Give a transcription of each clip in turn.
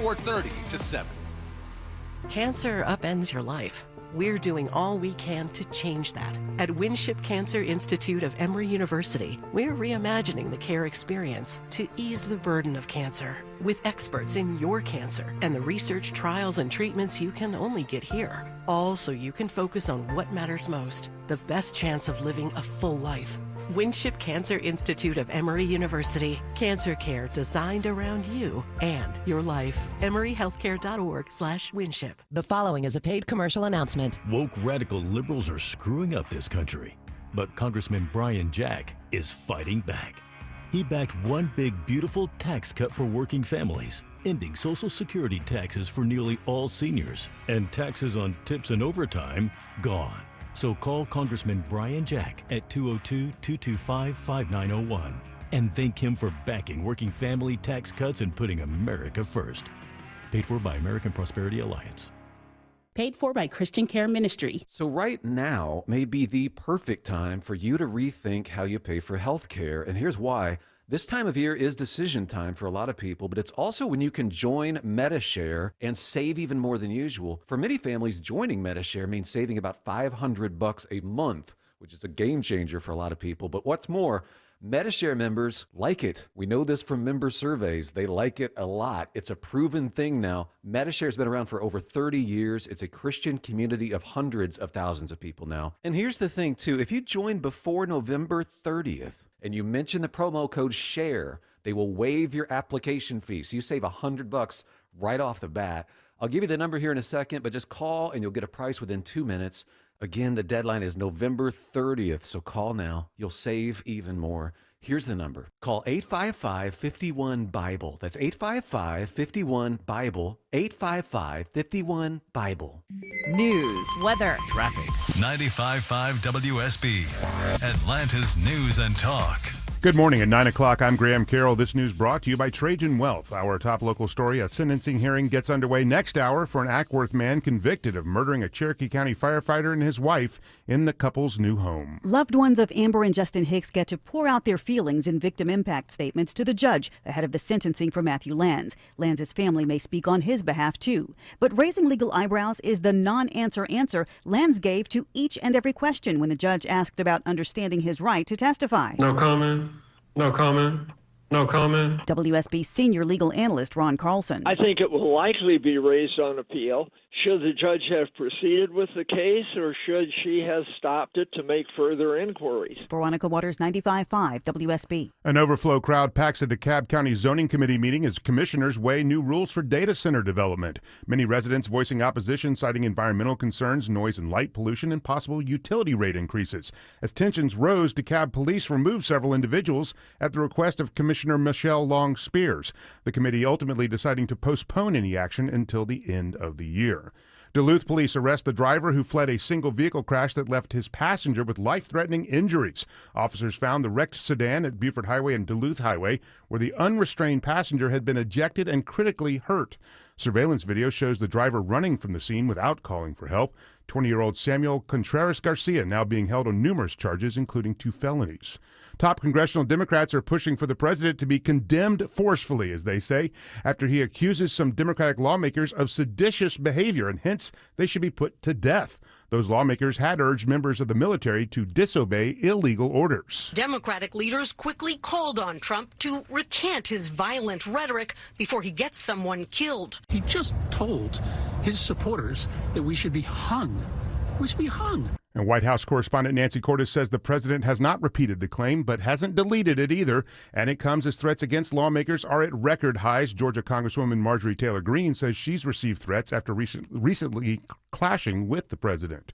4:30 to 7. Cancer upends your life. We're doing all we can to change that. At Winship Cancer Institute of Emory University, we're reimagining the care experience to ease the burden of cancer with experts in your cancer and the research, trials, and treatments you can only get here. All so you can focus on what matters most, the best chance of living a full life. Winship Cancer Institute of Emory University. Cancer care designed around you and your life. EmoryHealthcare.org/Winship. The following is a paid commercial announcement. Woke radical liberals are screwing up this country, but Congressman Brian Jack is fighting back. He backed one big, beautiful tax cut for working families, ending Social Security taxes for nearly all seniors, and taxes on tips and overtime gone. So call Congressman Brian Jack at 202-225-5901 and thank him for backing working family tax cuts and putting America first. Paid for by American Prosperity Alliance. Paid for by Christian Care Ministry. So right now may be the perfect time for you to rethink how you pay for health care. And here's why. This time of year is decision time for a lot of people, but it's also when you can join Medi-Share and save even more than usual. For many families, joining Medi-Share means saving about $500 a month, which is a game changer for a lot of people. But what's more, Medi-Share members like it. We know this from member surveys. They like it a lot. It's a proven thing now. Medi-Share has been around for over 30 years. It's a Christian community of hundreds of thousands of people now. And here's the thing, too. If you join before November 30th and you mention the promo code SHARE, they will waive your application fee. So you save $100 right off the bat. I'll give you the number here in a second, but just call and you'll get a price within 2 minutes. Again, the deadline is November 30th, so call now. You'll save even more. Here's the number. Call 855-51-BIBLE. That's 855-51-BIBLE. 855-51-BIBLE. News, weather, Traffic. 95.5 WSB, Atlanta's News and Talk. Good morning. At 9 o'clock, I'm Graham Carroll. This news brought to you by Trajan Wealth. Our top local story, a sentencing hearing gets underway next hour for an Ackworth man convicted of murdering a Cherokee County firefighter and his wife in the couple's new home. Loved ones of Amber and Justin Hicks get to pour out their feelings in victim impact statements to the judge ahead of the sentencing for Matthew Lanz. Lanz's family may speak on his behalf, too. But raising legal eyebrows is the non-answer answer Lanz gave to each and every question when the judge asked about understanding his right to testify. No comment. No comment. No comment. WSB senior legal analyst Ron Carlson. I think it will likely be raised on appeal. Should the judge have proceeded with the case, or should she have stopped it to make further inquiries? Veronica Waters, 95.5 WSB. An overflow crowd packs a DeKalb County Zoning Committee meeting as commissioners weigh new rules for data center development. Many residents voicing opposition, citing environmental concerns, noise and light pollution, and possible utility rate increases. As tensions rose, DeKalb police removed several individuals at the request of Commissioner Michelle Long Spears. The committee ultimately deciding to postpone any action until the end of the year. Duluth police arrest the driver who fled a single vehicle crash that left his passenger with life-threatening injuries. Officers found the wrecked sedan at Buford Highway and Duluth Highway, where the unrestrained passenger had been ejected and critically hurt. Surveillance video shows the driver running from the scene without calling for help. 20-year-old Samuel Contreras Garcia now being held on numerous charges, including 2 felonies. Top congressional Democrats are pushing for the president to be condemned forcefully, as they say, after he accuses some Democratic lawmakers of seditious behavior, and hence they should be put to death. Those lawmakers had urged members of the military to disobey illegal orders. Democratic leaders quickly called on Trump to recant his violent rhetoric before he gets someone killed. He just told his supporters that we should be hung. We should be hung. And White House correspondent Nancy Cordes says the president has not repeated the claim, but hasn't deleted it either. And it comes as threats against lawmakers are at record highs. Georgia Congresswoman Marjorie Taylor Greene says she's received threats after recently clashing with the president.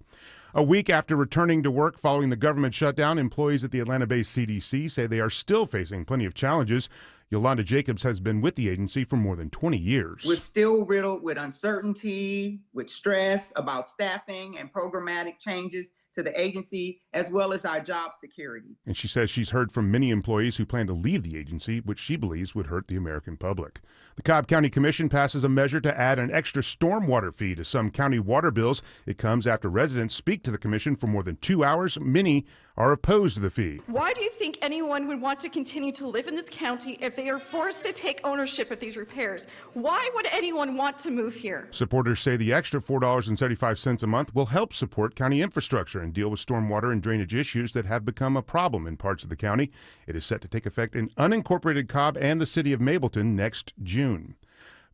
A week after returning to work following the government shutdown, employees at the Atlanta-based CDC say they are still facing plenty of challenges. Yolanda Jacobs has been with the agency for more than 20 years. We're still riddled with uncertainty, with stress about staffing and programmatic changes to the agency, as well as our job security. And she says she's heard from many employees who plan to leave the agency, which she believes would hurt the American public. The Cobb County Commission passes a measure to add an extra stormwater fee to some county water bills. It comes after residents speak to the commission for more than 2 hours. Many are opposed to the fee. Why do you think anyone would want to continue to live in this county if they are forced to take ownership of these repairs? Why would anyone want to move here? Supporters say the extra $4.75 a month will help support county infrastructure and deal with stormwater and drainage issues that have become a problem in parts of the county. It is set to take effect in unincorporated Cobb and the city of Mableton next June.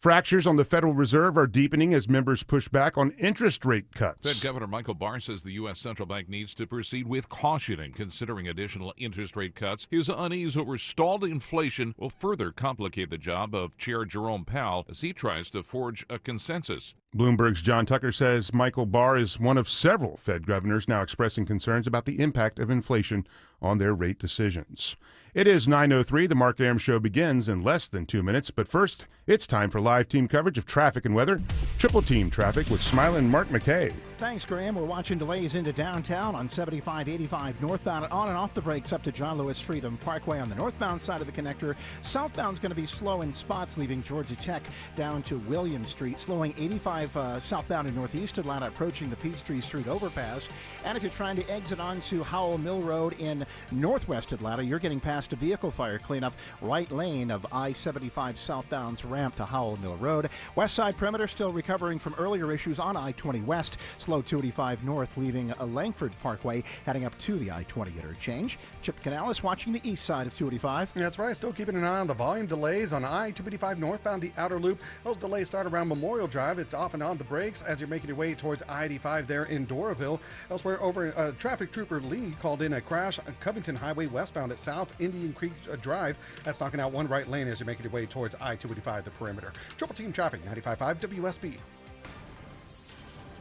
Fractures on the Federal Reserve are deepening as members push back on interest rate cuts. Fed Governor Michael Barr says the U.S. Central Bank needs to proceed with caution in considering additional interest rate cuts. His unease over stalled inflation will further complicate the job of Chair Jerome Powell as he tries to forge a consensus. Bloomberg's John Tucker says Michael Barr is one of several Fed governors now expressing concerns about the impact of inflation on their rate decisions. It is 9:03. The Mark Arum Show begins in less than 2 minutes. But first, it's time for live team coverage of traffic and weather. Triple Team Traffic with Smilin' Mark McKay. Thanks, Graham. We're watching delays into downtown on 75-85 northbound and on and off the brakes up to John Lewis Freedom Parkway on the northbound side of the connector. Southbound's going to be slow in spots leaving Georgia Tech down to William Street, slowing 85 southbound in northeast Atlanta approaching the Peachtree Street overpass. And if you're trying to exit onto Howell Mill Road in northwest Atlanta, you're getting past a vehicle fire cleanup right lane of I-75 southbound's ramp to Howell Mill Road. West side perimeter still recovering from earlier issues on I-20 West. Slow 285 north leaving Langford Parkway heading up to the I-20 interchange. Chip Canales watching the east side of 285. That's right. Still keeping an eye on the volume delays on I-285 northbound, the outer loop. Those delays start around Memorial Drive. It's off and on the brakes as you're making your way towards I-85 there in Doraville. Elsewhere over traffic trooper Lee called in a crash on Covington Highway westbound at South Indian Creek Drive. That's knocking out one right lane as you're making your way towards I-285, the perimeter. Triple Team Traffic, 95.5 WSB.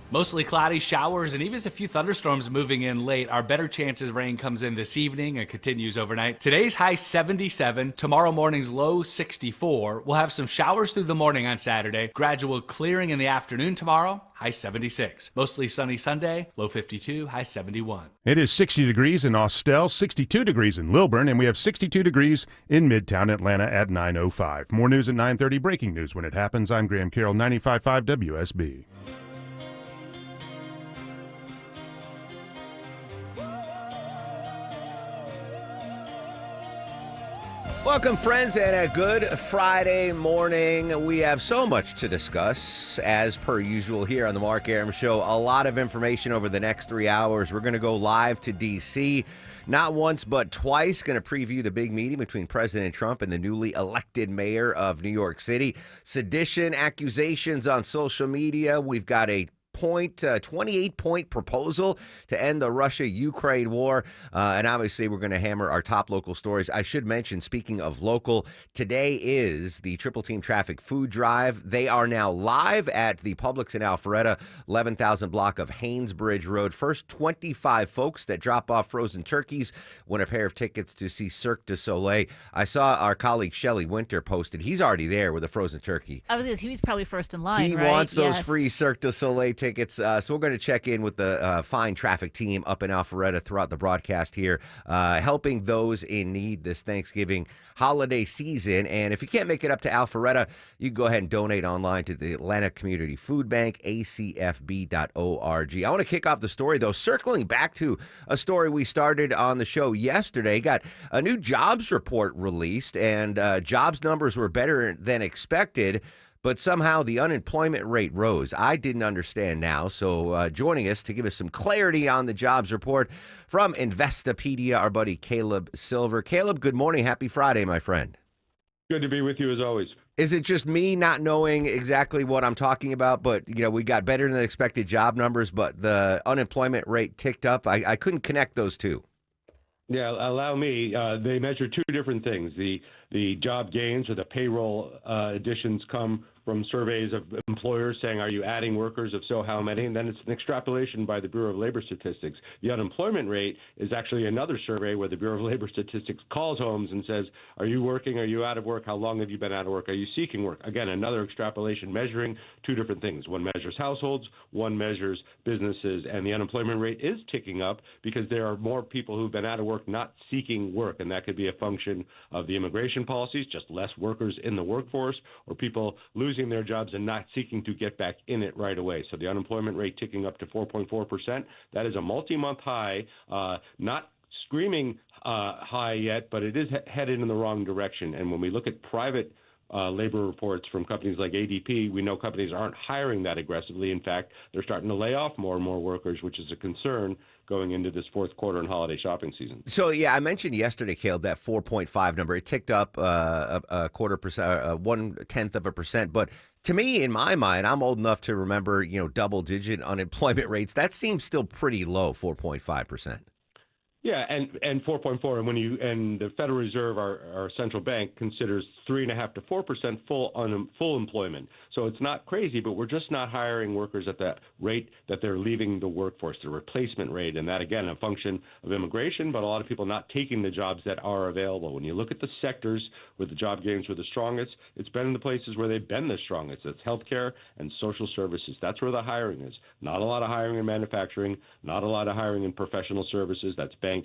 Mostly cloudy, showers, and even a few thunderstorms moving in late. Our better chances rain comes in this evening and continues overnight. Today's high 77, tomorrow morning's low 64. We'll have some showers through the morning on Saturday, gradual clearing in the afternoon tomorrow, high 76. Mostly sunny Sunday, low 52, high 71. It is 60 degrees in Austell, 62 degrees in Lilburn, and we have 62 degrees in Midtown Atlanta at 9:05. More news at 9:30, breaking news when it happens. I'm Graham Carroll, 95.5 WSB. Welcome, friends, and a good Friday morning. We have so much to discuss, as per usual here on the Mark Arum Show. A lot of information over the next 3 hours. We're going to go live to D.C., not once but twice. Going to preview the big meeting between President Trump and the newly elected mayor of New York City. Sedition accusations on social media. We've got a 28-point proposal to end the Russia-Ukraine war. And obviously, we're going to hammer our top local stories. I should mention, speaking of local, today is the Triple Team Traffic Food Drive. They are now live at the Publix in Alpharetta, 11,000 block of Haynesbridge Road. First 25 folks that drop off frozen turkeys win a pair of tickets to see Cirque du Soleil. I saw our colleague Shelley Winter posted. He's already there with a frozen turkey. He was probably first in line, He wants those free Cirque du Soleil tickets. So we're going to check in with the fine traffic team up in Alpharetta throughout the broadcast here, helping those in need this Thanksgiving holiday season. And if you can't make it up to Alpharetta, you can go ahead and donate online to the Atlanta Community Food Bank, acfb.org. I want to kick off the story, though, circling back to a story we started on the show yesterday. Got a new jobs report released, and jobs numbers were better than expected. But somehow the unemployment rate rose. I didn't understand now. So joining us to give us some clarity on the jobs report from Investopedia, our buddy Caleb Silver. Caleb, good morning. Happy Friday, my friend. Good to be with you as always. Is it just me not knowing exactly what I'm talking about? But, we got better than expected job numbers, but the unemployment rate ticked up. I couldn't connect those two. Yeah, allow me. They measure two different things. The the job gains or the payroll additions come from surveys of employers saying, are you adding workers? If so, how many? And then it's an extrapolation by the Bureau of Labor Statistics. The unemployment rate is actually another survey where the Bureau of Labor Statistics calls homes and says, are you working? Are you out of work? How long have you been out of work? Are you seeking work? Again, another extrapolation measuring two different things. One measures households, one measures businesses, and the unemployment rate is ticking up because there are more people who've been out of work not seeking work, and that could be a function of the immigration policies, just less workers in the workforce, or people losing their jobs and not seeking to get back in it right away. So the unemployment rate ticking up to 4.4%. That is a multi-month high, not screaming high yet, but it is headed in the wrong direction. And when we look at private labor reports from companies like ADP, we know companies aren't hiring that aggressively. In fact, they're starting to lay off more and more workers, which is a concern going into this fourth quarter and holiday shopping season. So, yeah, I mentioned yesterday, Caleb, that 4.5 number. It ticked up a quarter percent, 0.1%. But to me, in my mind, I'm old enough to remember, double-digit unemployment rates. That seems still pretty low, 4.5%. Yeah, and 4.4, and the Federal Reserve, our central bank, considers 3.5% to 4% full employment. So it's not crazy, but we're just not hiring workers at that rate that they're leaving the workforce, the replacement rate, and that again a function of immigration, but a lot of people not taking the jobs that are available. When you look at the sectors where the job gains were the strongest, it's been in the places where they've been the strongest. It's healthcare and social services. That's where the hiring is. Not a lot of hiring in manufacturing, not a lot of hiring in professional services. That's banking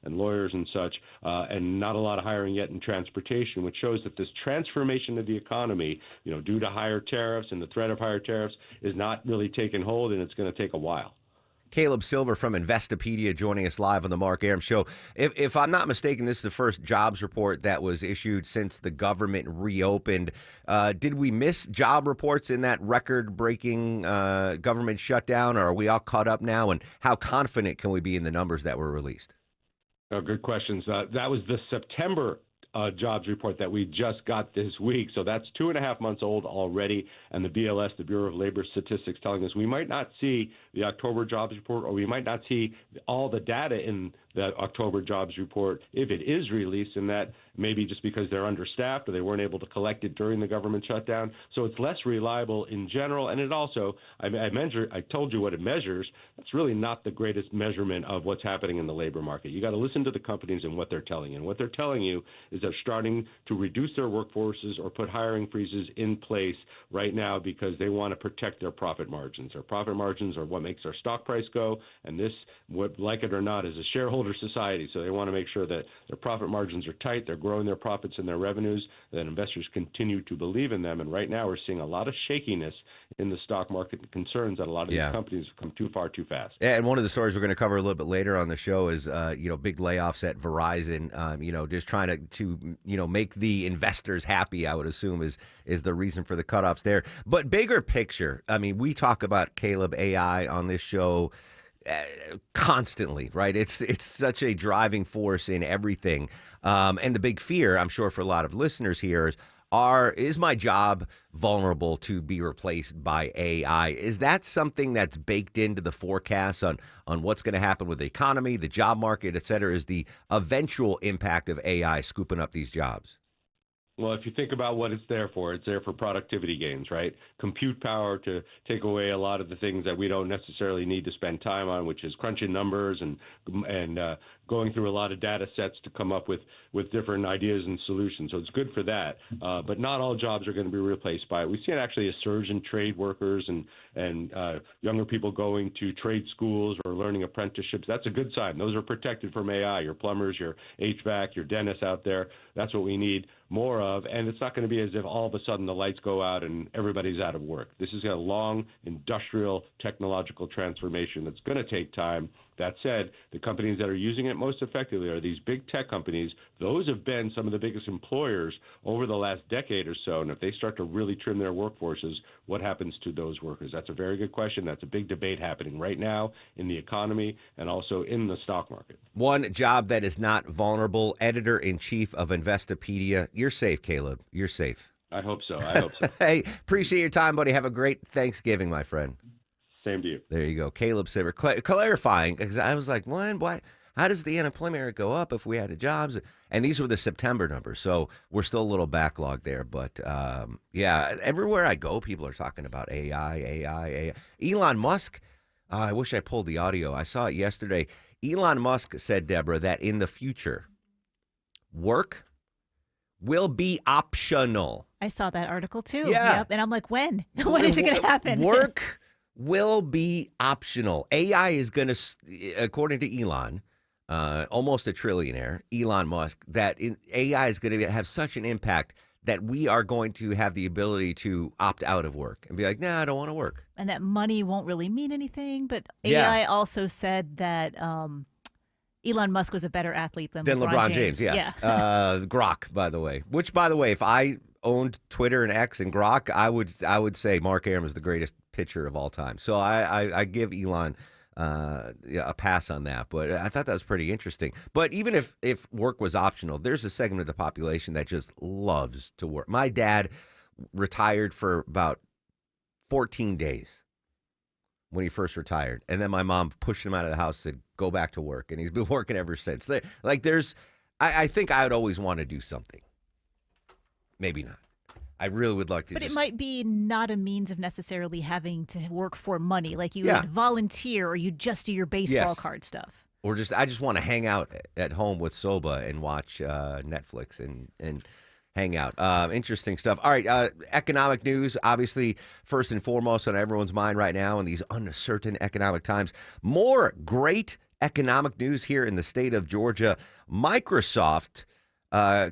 and lawyers and such, and not a lot of hiring yet in transportation, which shows that this transformation of the economy, due to higher tariffs and the threat of higher tariffs, is not really taking hold, and it's going to take a while. Caleb Silver from Investopedia joining us live on the Mark Arum Show. If I'm not mistaken, this is the first jobs report that was issued since the government reopened. Did we miss job reports in that record-breaking government shutdown, or are we all caught up now? And how confident can we be in the numbers that were released? Oh, good questions. That was the September jobs report that we just got this week. So that's 2.5 months old already. And the BLS, the Bureau of Labor Statistics, telling us we might not see the October jobs report, or we might not see all the data in the October jobs report if it is released, and that maybe just because they're understaffed or they weren't able to collect it during the government shutdown. So it's less reliable in general. And it also, I told you what it measures. That's really not the greatest measurement of what's happening in the labor market. You got to listen to the companies and what they're telling you. And what they're telling you is they're starting to reduce their workforces or put hiring freezes in place right now because they want to protect their profit margins. Their profit margins are what makes their stock price go. And this, like it or not, is a shareholder society. So they want to make sure that their profit margins are tight, they're growing their profits and their revenues, that investors continue to believe in them. And right now we're seeing a lot of shakiness in the stock market and concerns that a lot of these companies have come too far too fast. Yeah, and one of the stories we're going to cover a little bit later on the show is, big layoffs at Verizon, just trying to make the investors happy, I would assume is the reason for the cutoffs there. But bigger picture, I mean, we talk about Caleb AI on this show constantly, right? It's such a driving force in everything. And the big fear, I'm sure, for a lot of listeners here is my job vulnerable to be replaced by AI? Is that something that's baked into the forecast on what's going to happen with the economy, the job market, et cetera? Is the eventual impact of AI scooping up these jobs? Well, if you think about what it's there for productivity gains, right? Compute power to take away a lot of the things that we don't necessarily need to spend time on, which is crunching numbers and going through a lot of data sets to come up with different ideas and solutions. So it's good for that. But not all jobs are going to be replaced by it. We've seen actually a surge in trade workers and younger people going to trade schools or learning apprenticeships. That's a good sign. Those are protected from AI. Your plumbers, your HVAC, your dentists out there. That's what we need more of. And it's not going to be as if all of a sudden the lights go out and everybody's out of work. This is a long industrial technological transformation that's going to take time. That said, the companies that are using it most effectively are these big tech companies. Those have been some of the biggest employers over the last decade or so. And if they start to really trim their workforces, what happens to those workers? That's a very good question. That's a big debate happening right now in the economy and also in the stock market. One job that is not vulnerable, editor-in-chief of Investopedia. You're safe, Caleb. You're safe. I hope so. Hey, appreciate your time, buddy. Have a great Thanksgiving, my friend. Same to you. There you go. Caleb Silver. Clarifying, because I was like, why? how does the unemployment rate go up if we had jobs? And these were the September numbers, so we're still a little backlogged there. But yeah, everywhere I go, people are talking about AI. Elon Musk, I wish I pulled the audio. I saw it yesterday. Elon Musk said, Deborah, that in the future, work will be optional. I saw that article too. Yeah. Yep. And I'm like, when? When is it going to happen? Work will be optional. AI is going to, according to Elon, almost a trillionaire, Elon Musk, that AI is going to have such an impact that we are going to have the ability to opt out of work and be like, nah, I don't want to work. And that money won't really mean anything. But Yeah. AI also said that Elon Musk was a better athlete than LeBron James. Yes. Yeah. Grok, by the way. Which, by the way, if I owned Twitter and X and Grok, I would say Mark Arum is the greatest pitcher of all time. So I give Elon a pass on that. But I thought that was pretty interesting. But even if work was optional, there's a segment of the population that just loves to work. My dad retired for about 14 days when he first retired. And then my mom pushed him out of the house, said, go back to work. And he's been working ever since. I think I would always want to do something. Maybe not. I really would like to. But it might be not a means of necessarily having to work for money. Like you would volunteer or you just do your baseball card stuff. Or I just want to hang out at home with Soba and watch Netflix and hang out. Interesting stuff. All right, economic news, obviously, first and foremost on everyone's mind right now in these uncertain economic times. More great economic news here in the state of Georgia. Microsoft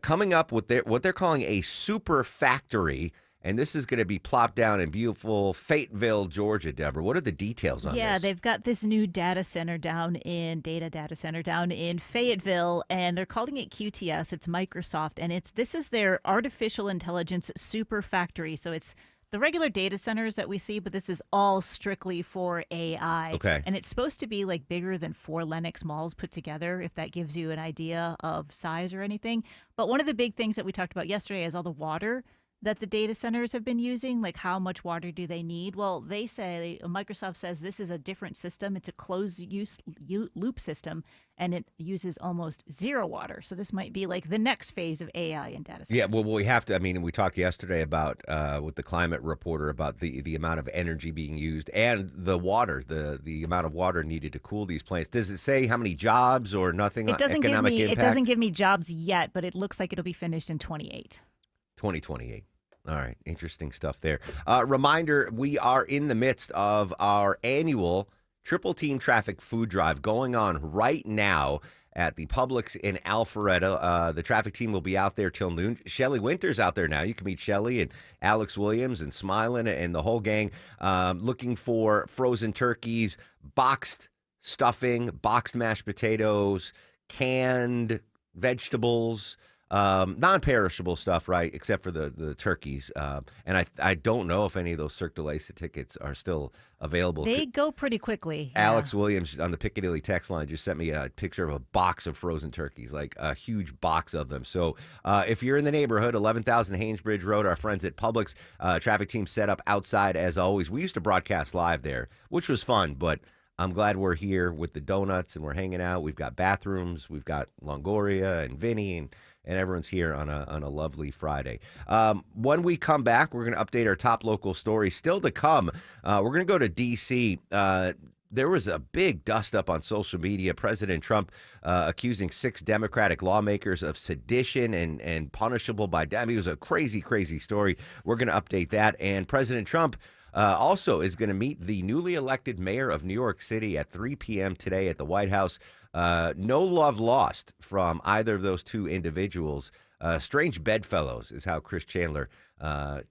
coming up with what they're calling a super factory. And this is going to be plopped down in beautiful Fayetteville, Georgia, Deborah. What are the details on this? Yeah, they've got this new data center down in Fayetteville, and they're calling it QTS. It's Microsoft, and this is their artificial intelligence super factory. So it's the regular data centers that we see, but this is all strictly for AI. Okay. And it's supposed to be like bigger than 4 Lenox malls put together, if that gives you an idea of size or anything. But one of the big things that we talked about yesterday is all the water that the data centers have been using. Like, how much water do they need? Well, Microsoft says this is a different system. It's a closed-use loop system, and it uses almost zero water. So this might be like the next phase of AI in data centers. Yeah, well, we have to. I mean, we talked yesterday about with the climate reporter about the amount of energy being used and the water, the amount of water needed to cool these plants. Does it say how many jobs or nothing? It doesn't economic impact? It doesn't give me jobs yet, but it looks like it'll be finished in 2028. All right. Interesting stuff there. Reminder, we are in the midst of our annual Triple Team Traffic Food Drive going on right now at the Publix in Alpharetta. The traffic team will be out there till noon. Shelly Winter's out there now. You can meet Shelly and Alex Williams and Smilin and the whole gang looking for frozen turkeys, boxed stuffing, boxed mashed potatoes, canned vegetables, non-perishable stuff, right, except for the turkeys. And I don't know if any of those Cirque du Soleil tickets are still available. They go pretty quickly. Alex Williams on the Piccadilly text line just sent me a picture of a box of frozen turkeys, like a huge box of them. So if you're in the neighborhood, 11,000 Haynesbridge Road, our friends at Publix, traffic team set up outside as always. We used to broadcast live there, which was fun, but I'm glad we're here with the donuts and we're hanging out. We've got bathrooms. We've got Longoria and Vinny and everyone's here on a lovely Friday. When we come back, we're going to update our top local stories. Still to come, we're going to go to D.C. There was a big dust-up on social media. President Trump accusing 6 Democratic lawmakers of sedition and punishable by death. I mean, it was a crazy, crazy story. We're going to update that. And President Trump also is going to meet the newly elected mayor of New York City at 3 p.m. today at the White House. No love lost from either of those two individuals. Strange bedfellows is how Chris Chandler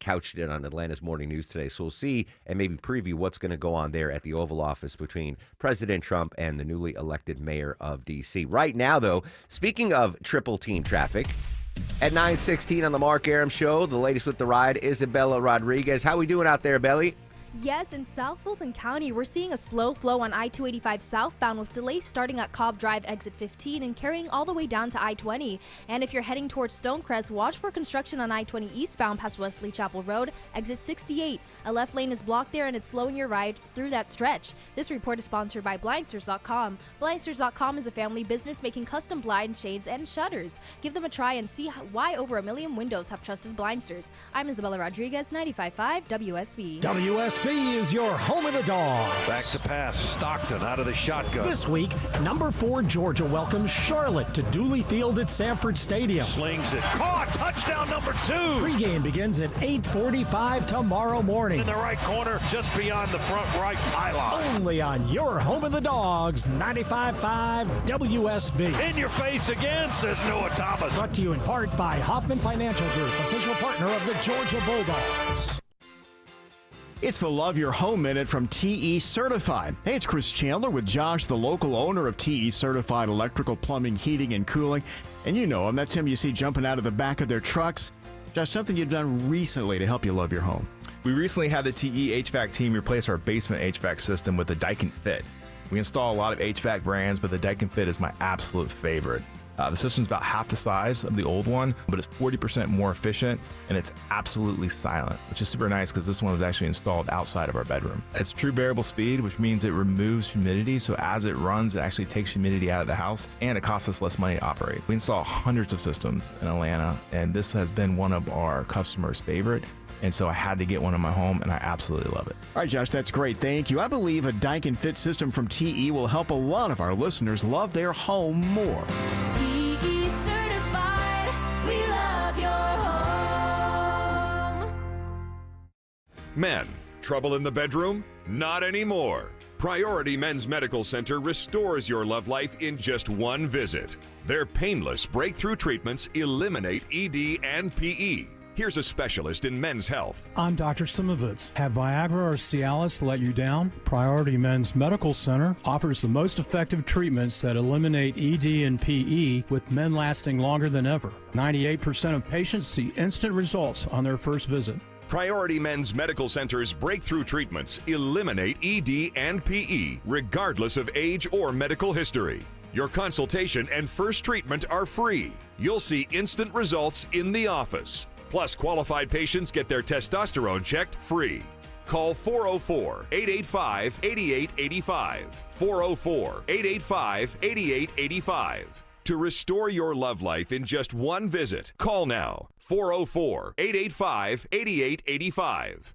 couched it on Atlanta's Morning News today. So we'll see and maybe preview what's going to go on there at the Oval Office between President Trump and the newly elected mayor of D.C. Right now, though, speaking of triple team traffic, at 9:16 on the Mark Arum Show, the latest with the ride, Isabella Rodriguez. How we doing out there, Belly? Yes, in South Fulton County, we're seeing a slow flow on I-285 southbound with delays starting at Cobb Drive exit 15 and carrying all the way down to I-20. And if you're heading towards Stonecrest, watch for construction on I-20 eastbound past Wesley Chapel Road, exit 68. A left lane is blocked there and it's slowing your ride through that stretch. This report is sponsored by Blindsters.com. Blindsters.com is a family business making custom blind shades and shutters. Give them a try and see why over 1 million windows have trusted Blindsters. I'm Isabella Rodriguez, 95.5 WSB. WSB is your home of the Dogs. Back to pass, Stockton out of the shotgun. This week, number 4 Georgia welcomes Charlotte to Dooley Field at Sanford Stadium. Slings it, caught, touchdown number 2. Pregame begins at 8:45 tomorrow morning. In the right corner, just beyond the front right pylon. Only on your home of the Dogs, 95.5 WSB. In your face again, says Noah Thomas. Brought to you in part by Hoffman Financial Group, official partner of the Georgia Bulldogs. It's the Love Your Home Minute from TE Certified. Hey, it's Chris Chandler with Josh, the local owner of TE Certified Electrical, Plumbing, Heating, and Cooling. And you know him. That's him you see jumping out of the back of their trucks. Josh, something you've done recently to help you love your home. We recently had the TE HVAC team replace our basement HVAC system with the Daikin Fit. We install a lot of HVAC brands, but the Daikin Fit is my absolute favorite. The system's about half the size of the old one, but it's 40% more efficient, and it's absolutely silent, which is super nice because this one was actually installed outside of our bedroom. It's true variable speed, which means it removes humidity, so as it runs, it actually takes humidity out of the house, and it costs us less money to operate. We install hundreds of systems in Atlanta, and this has been one of our customers' favorite. And so I had to get one in my home, and I absolutely love it. All right, Josh, that's great. Thank you. I believe a Daikin Fit system from TE will help a lot of our listeners love their home more. TE Certified, we love your home. Men, trouble in the bedroom? Not anymore. Priority Men's Medical Center restores your love life in just one visit. Their painless breakthrough treatments eliminate ED and PE. Here's a specialist in men's health. I'm Dr. Simovitz. Have Viagra or Cialis let you down? Priority Men's Medical Center offers the most effective treatments that eliminate ED and PE, with men lasting longer than ever. 98% of patients see instant results on their first visit. Priority Men's Medical Center's breakthrough treatments eliminate ED and PE, regardless of age or medical history. Your consultation and first treatment are free. You'll see instant results in the office. Plus, qualified patients get their testosterone checked free. Call 404-885-8885. 404-885-8885. To restore your love life in just one visit, call now. 404-885-8885.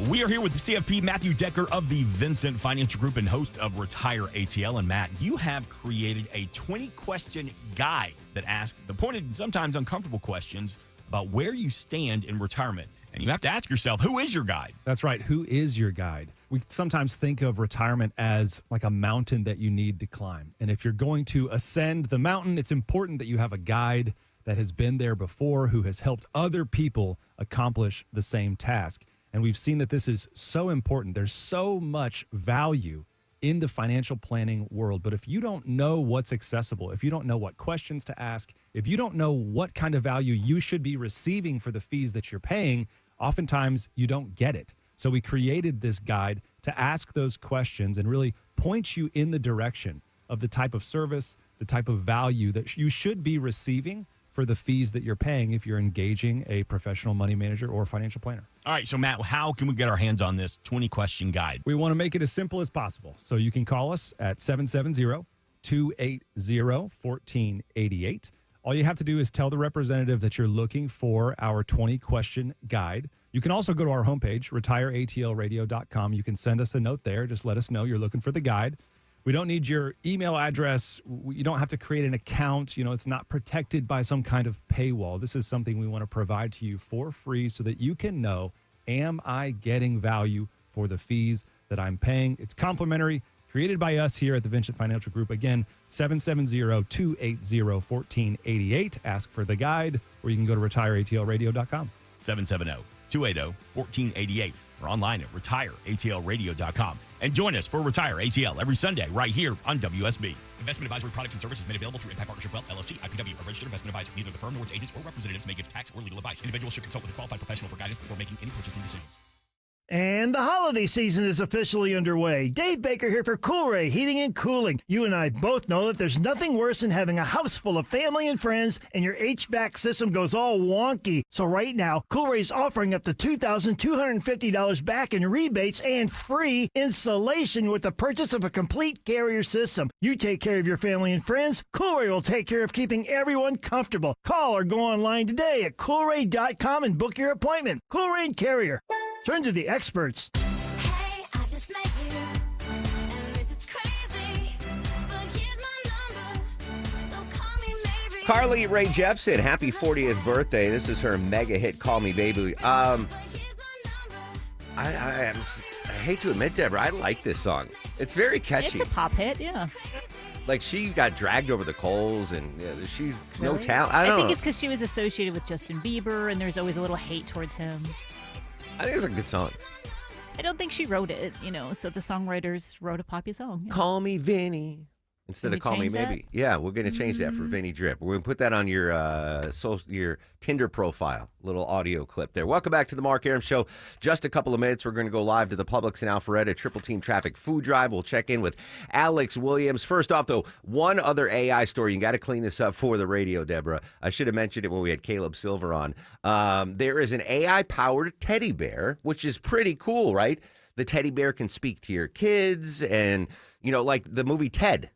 We are here with CFP Matthew Decker of the Vincent Financial Group and host of Retire ATL. And Matt, you have created a 20-question guide that asks the pointed, sometimes uncomfortable questions about where you stand in retirement. And you have to ask yourself, who is your guide? That's right. Who is your guide? We sometimes think of retirement as like a mountain that you need to climb. And if you're going to ascend the mountain, it's important that you have a guide that has been there before, who has helped other people accomplish the same task. And we've seen that this is so important. There's so much value in the financial planning world. But if you don't know what's accessible, if you don't know what questions to ask, if you don't know what kind of value you should be receiving for the fees that you're paying, oftentimes you don't get it. So we created this guide to ask those questions and really point you in the direction of the type of service, the type of value that you should be receiving for the fees that you're paying if you're engaging a professional money manager or financial planner. All right, so Matt, how can we get our hands on this 20-question guide? We want to make it as simple as possible. So you can call us at 770-280-1488. All you have to do is tell the representative that you're looking for our 20-question guide. You can also go to our homepage, retireatlradio.com. You can send us a note there. Just let us know you're looking for the guide. We don't need your email address. You don't have to create an account. You know, it's not protected by some kind of paywall. This is something we want to provide to you for free so that you can know, am I getting value for the fees that I'm paying? It's complimentary, created by us here at the Vincent Financial Group. Again, 770-280-1488. Ask for the guide, or you can go to retireatlradio.com. 770-280-1488. Or online at retireatlradio.com. And join us for Retire ATL every Sunday right here on WSB. Investment advisory products and services made available through Impact Partnership Wealth, LLC, IPW, a registered investment advisor. Neither the firm nor its agents or representatives may give tax or legal advice. Individuals should consult with a qualified professional for guidance before making any purchasing decisions. And the holiday season is officially underway. Dave Baker here for Coolray Heating and Cooling. You and I both know that there's nothing worse than having a house full of family and friends and your HVAC system goes all wonky. So right now, Coolray's offering up to $2,250 back in rebates and free installation with the purchase of a complete Carrier system. You take care of your family and friends, Coolray will take care of keeping everyone comfortable. Call or go online today at Coolray.com and book your appointment. Coolray and Carrier. Turn to the experts. Hey, I just met you, and this is crazy, but here's my number, so call me maybe. Carly Rae Jepsen, happy 40th birthday. This is her mega hit, Call Me Baby. I hate to admit, Deborah, I like this song. It's very catchy. It's a pop hit, yeah. Like, she got dragged over the coals, and she's no Really? talent. I don't think know. it's because she was associated with Justin Bieber, and there's always a little hate towards him. I think it's a good song. I don't think she wrote it, so the songwriters wrote a popular song. Yeah. Call me Vinny instead Can of we Call Me change that? Maybe. Yeah, we're going to change that for Vinny Drip. We're going to put that on your your Tinder profile, little audio clip there. Welcome back to the Mark Arum Show. Just a couple of minutes, we're going to go live to the Publix in Alpharetta, Triple Team Traffic Food Drive. We'll check in with Alex Williams. First off, though, one other AI story. You got to clean this up for the radio, Deborah. I should have mentioned it when we had Caleb Silver on. There is an AI-powered teddy bear, which is pretty cool, right? The teddy bear can speak to your kids and, like the movie Ted.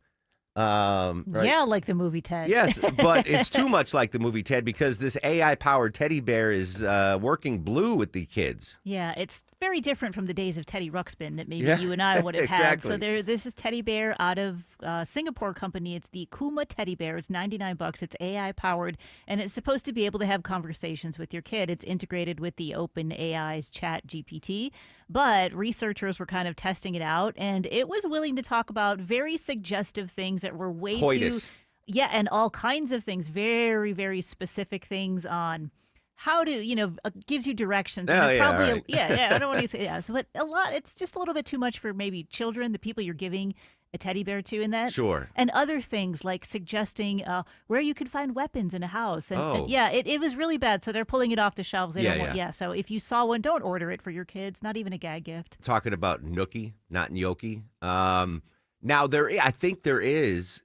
Right? Yeah, like the movie Ted. Yes, but it's too much like the movie Ted because this AI-powered teddy bear is working blue with the kids. Yeah, it's very different from the days of Teddy Ruxpin that maybe Yeah, you and I would have had. So exactly. this is teddy bear out of Singapore company. It's the Kuma teddy bear. It's $99. It's AI powered, and it's supposed to be able to have conversations with your kid. It's integrated with the OpenAI's Chat GPT, but researchers were kind of testing it out, and it was willing to talk about very suggestive things that were way Coitus. too, yeah, and all kinds of things, very, very specific things on how to, gives you directions. And Oh, they're yeah, probably, all right. yeah, I don't want to say, yeah. So, but it's just a little bit too much for maybe children, the people you're giving a teddy bear to in that. Sure. And other things like suggesting where you could find weapons in a house. And yeah, it was really bad. So they're pulling it off the shelves. They don't want, Yeah. So if you saw one, don't order it for your kids. Not even a gag gift. Talking about Nookie, not Gnocchi. Now, I think there is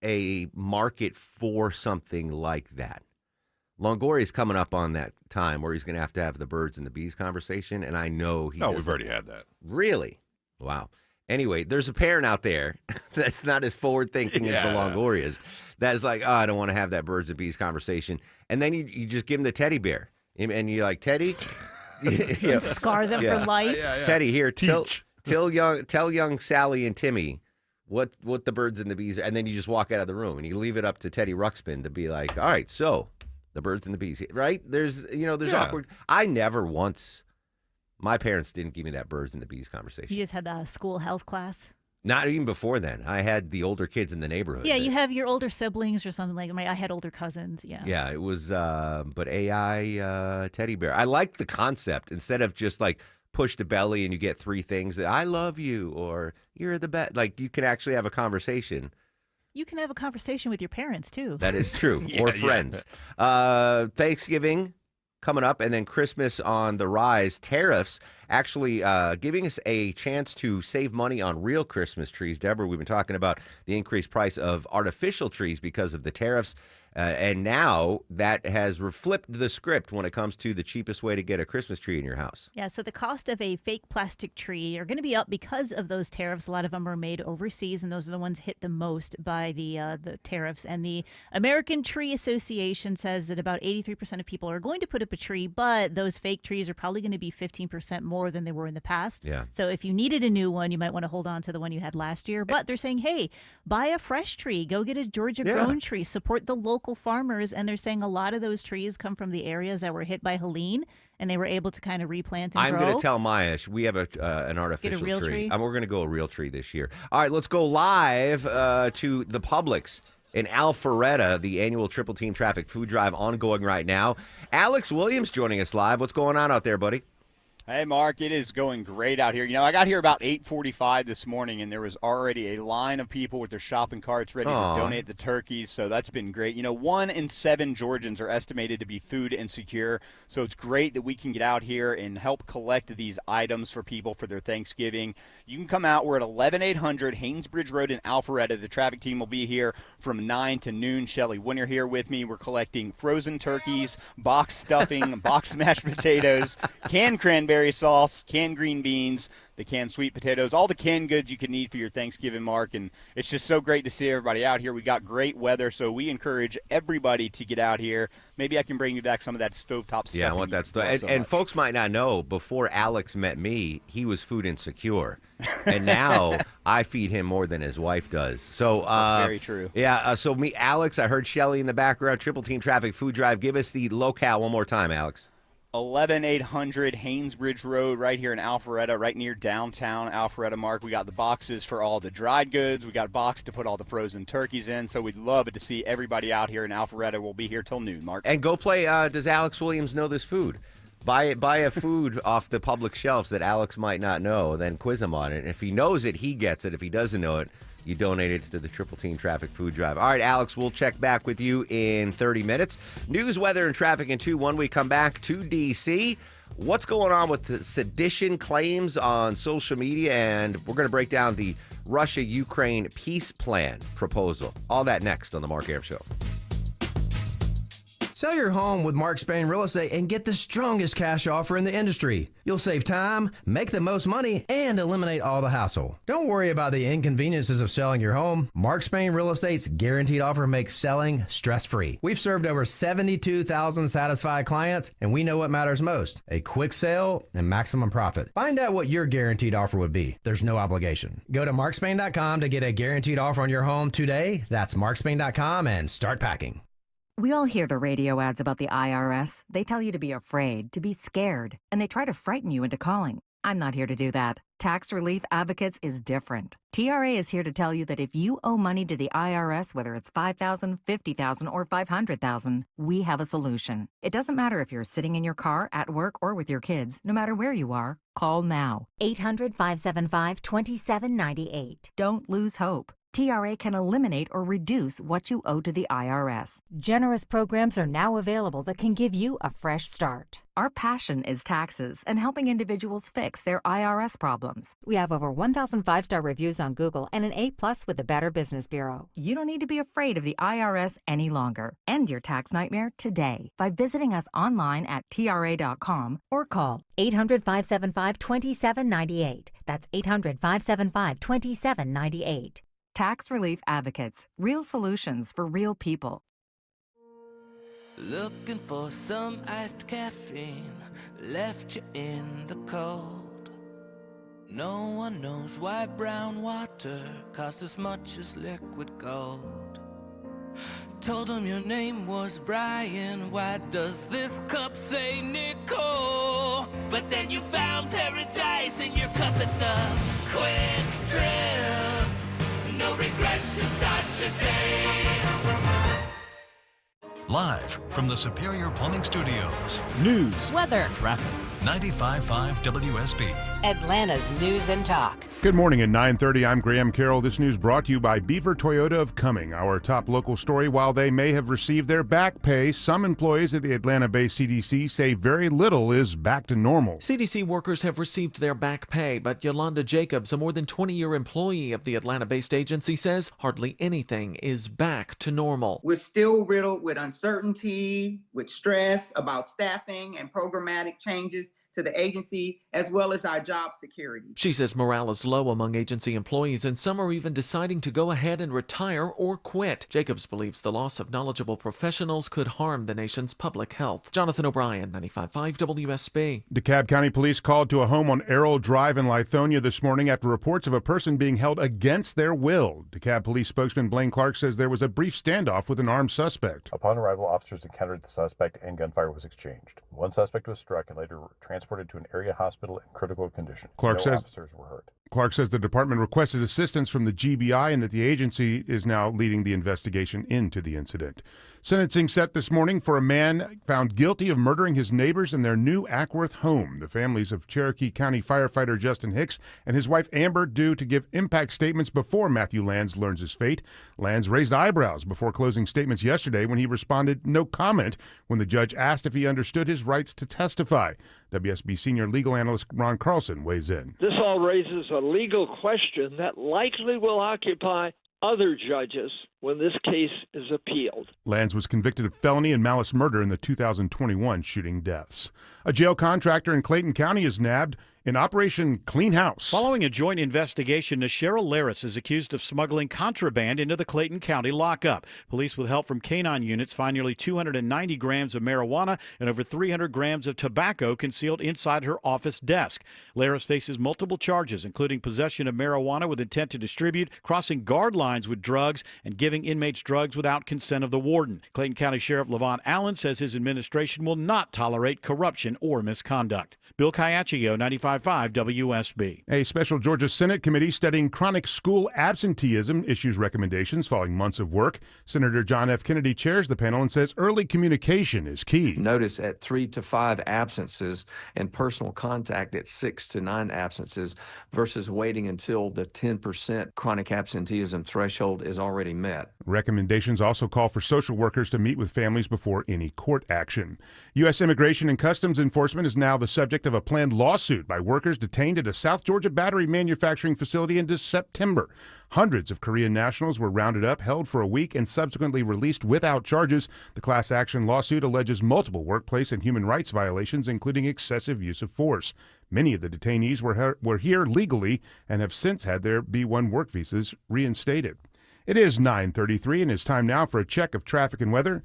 a market for something like that. Longoria's coming up on that time where he's going to have the birds and the bees conversation, and I know he. No, we've already had that. Really? Wow. Anyway, there's a parent out there that's not as forward thinking as the Longorias. That's like, I don't want to have that birds and bees conversation, and then you just give them the teddy bear, and you're like, Teddy, And scar them for life. Teddy, here, tell young Sally and Timmy what the birds and the bees are, and then you just walk out of the room and you leave it up to Teddy Ruxpin to be like, all right, so the birds and the bees, right? There's awkward. I never once. My parents didn't give me that birds and the bees conversation. You just had a school health class. Not even before then. I had the older kids in the neighborhood. Yeah, you have your older siblings or something like. I had older cousins. Yeah. Yeah, it was. But AI teddy bear. I like the concept instead of just like push the belly and you get three things that I love you or you're the best. Like you can actually have a conversation. You can have a conversation with your parents too. That is true. Or friends. Thanksgiving coming up, and then Christmas on the rise. Tariffs actually giving us a chance to save money on real Christmas trees. Deborah, we've been talking about the increased price of artificial trees because of the tariffs. And now that has flipped the script when it comes to the cheapest way to get a Christmas tree in your house. Yeah, so the cost of a fake plastic tree are going to be up because of those tariffs. A lot of them are made overseas, and those are the ones hit the most by the tariffs. And the American Tree Association says that about 83% of people are going to put up a tree, but those fake trees are probably going to be 15% more than they were in the past. Yeah. So if you needed a new one, you might want to hold on to the one you had last year. But they're saying, hey, buy a fresh tree. Go get a Georgia-grown tree. Support the local farmers. And they're saying a lot of those trees come from the areas that were hit by Helene, and they were able to kind of replant and grow. I'm going to tell Maya we have an artificial real tree? We're going to go a real tree this year. All right, let's go live to the Publix in Alpharetta, the annual Triple Team Traffic Food Drive ongoing right now. Alex Williams joining us live. What's going on out there, buddy? Hey, Mark, it is going great out here. You know, I got here about 8:45 this morning, and there was already a line of people with their shopping carts ready to donate the turkeys, so that's been great. You know, 1 in 7 Georgians are estimated to be food insecure, so it's great that we can get out here and help collect these items for people for their Thanksgiving. You can come out. We're at 11800 Haynesbridge Road in Alpharetta. The traffic team will be here from 9 to noon. Shelly Winter here with me. We're collecting frozen turkeys, box stuffing, box mashed potatoes, canned cranberry sauce, canned green beans, the canned sweet potatoes, all the canned goods you can need for your Thanksgiving, Mark. And it's just so great to see everybody out here. We got great weather, so we encourage everybody to get out here. Maybe I can bring you back some of that stovetop stuff. Yeah, I want that stuff. And folks might not know, before Alex met me, he was food insecure. And now I feed him more than his wife does. So that's very true. Yeah, so me, Alex, I heard Shelly in the background, Triple Team Traffic Food Drive. Give us the locale one more time, Alex. 11800 Haynesbridge Road right here in Alpharetta, right near downtown Alpharetta, Mark. We got the boxes for all the dried goods. We got a box to put all the frozen turkeys in. So we'd love to see everybody out here in Alpharetta. We'll be here till noon, Mark. And go play, does Alex Williams know this food? Buy a food off the public shelves that Alex might not know, then quiz him on it. And if he knows it, he gets it. If he doesn't know it, you donate it to the Triple Team Traffic Food Drive. All right, Alex, we'll check back with you in 30 minutes. News, weather, and traffic in 2. When we come back to D.C., what's going on with the sedition claims on social media? And we're going to break down the Russia-Ukraine peace plan proposal. All that next on The Mark Arum Show. Sell your home with Mark Spain Real Estate and get the strongest cash offer in the industry. You'll save time, make the most money, and eliminate all the hassle. Don't worry about the inconveniences of selling your home. Mark Spain Real Estate's guaranteed offer makes selling stress-free. We've served over 72,000 satisfied clients, and we know what matters most: a quick sale and maximum profit. Find out what your guaranteed offer would be. There's no obligation. Go to markspain.com to get a guaranteed offer on your home today. That's markspain.com and start packing. We all hear the radio ads about the IRS. They tell you to be afraid, to be scared, and they try to frighten you into calling. I'm not here to do that. Tax Relief Advocates is different. TRA is here to tell you that if you owe money to the IRS, whether it's $5,000, $50,000, or $500,000, we have a solution. It doesn't matter if you're sitting in your car, at work, or with your kids. No matter where you are, call now. 800-575-2798. Don't lose hope. TRA can eliminate or reduce what you owe to the IRS. Generous programs are now available that can give you a fresh start. Our passion is taxes and helping individuals fix their IRS problems. We have over 1,000 5-star reviews on Google and an A+ with the Better Business Bureau. You don't need to be afraid of the IRS any longer. End your tax nightmare today by visiting us online at TRA.com or call 800-575-2798. That's 800-575-2798. Tax Relief Advocates. Real solutions for real people. Looking for some iced caffeine, left you in the cold. No one knows why brown water costs as much as liquid gold. Told them your name was Brian, why does this cup say Nicole? But then you found paradise in your cup at the Quick Trip. No regrets to start your day. Live from the Superior Plumbing Studios. News, weather, traffic. 95.5 WSB. Atlanta's News and Talk. Good morning at 9:30. I'm Graham Carroll. This news brought to you by Beaver Toyota of Cumming. Our top local story: while they may have received their back pay, some employees at the Atlanta-based CDC say very little is back to normal. CDC workers have received their back pay, but Yolanda Jacobs, a more than 20-year employee of the Atlanta-based agency, says hardly anything is back to normal. We're still riddled with uncertainty, with stress about staffing and programmatic changes to the agency, as well as our job security. She says morale is low among agency employees, and some are even deciding to go ahead and retire or quit. Jacobs believes the loss of knowledgeable professionals could harm the nation's public health. Jonathan O'Brien, 95.5 WSB. DeKalb County Police called to a home on Errol Drive in Lithonia this morning after reports of a person being held against their will. DeKalb Police spokesman Blaine Clark says there was a brief standoff with an armed suspect. Upon arrival, officers encountered the suspect and gunfire was exchanged. One suspect was struck and later transported to an area hospital in critical condition. Clark no says officers were hurt. Clark says the department requested assistance from the GBI and that the agency is now leading the investigation into the incident. Sentencing set this morning for a man found guilty of murdering his neighbors in their new Ackworth home. The families of Cherokee County firefighter Justin Hicks and his wife Amber due to give impact statements before Matthew Lands learns his fate. Lands raised eyebrows before closing statements yesterday when he responded no comment when the judge asked if he understood his rights to testify. WSB senior legal analyst Ron Carlson weighs in. This all raises a legal question that likely will occupy other judges when this case is appealed. Lands was convicted of felony and malice murder in the 2021 shooting deaths. A jail contractor in Clayton County is nabbed in Operation Clean House. Following a joint investigation, Cheryl Laris is accused of smuggling contraband into the Clayton County lockup. Police, with help from canine units, find nearly 290 grams of marijuana and over 300 grams of tobacco concealed inside her office desk. Laris faces multiple charges, including possession of marijuana with intent to distribute, crossing guard lines with drugs, and giving inmates drugs without consent of the warden. Clayton County Sheriff Levon Allen says his administration will not tolerate corruption or misconduct. Bill Caiaccio, 95.5 WSB. A special Georgia Senate committee studying chronic school absenteeism issues recommendations following months of work. Senator John F. Kennedy chairs the panel and says early communication is key. Notice at 3 to 5 absences and personal contact at 6 to 9 absences versus waiting until the 10% chronic absenteeism threshold is already met. Recommendations also call for social workers to meet with families before any court action. U.S. Immigration and Customs Enforcement is now the subject of a planned lawsuit by workers detained at a South Georgia battery manufacturing facility in September. Hundreds of Korean nationals were rounded up, held for a week, and subsequently released without charges. The class action lawsuit alleges multiple workplace and human rights violations, including excessive use of force. Many of the detainees were here legally and have since had their B-1 work visas reinstated. It is 9:33 and it's time now for a check of traffic and weather.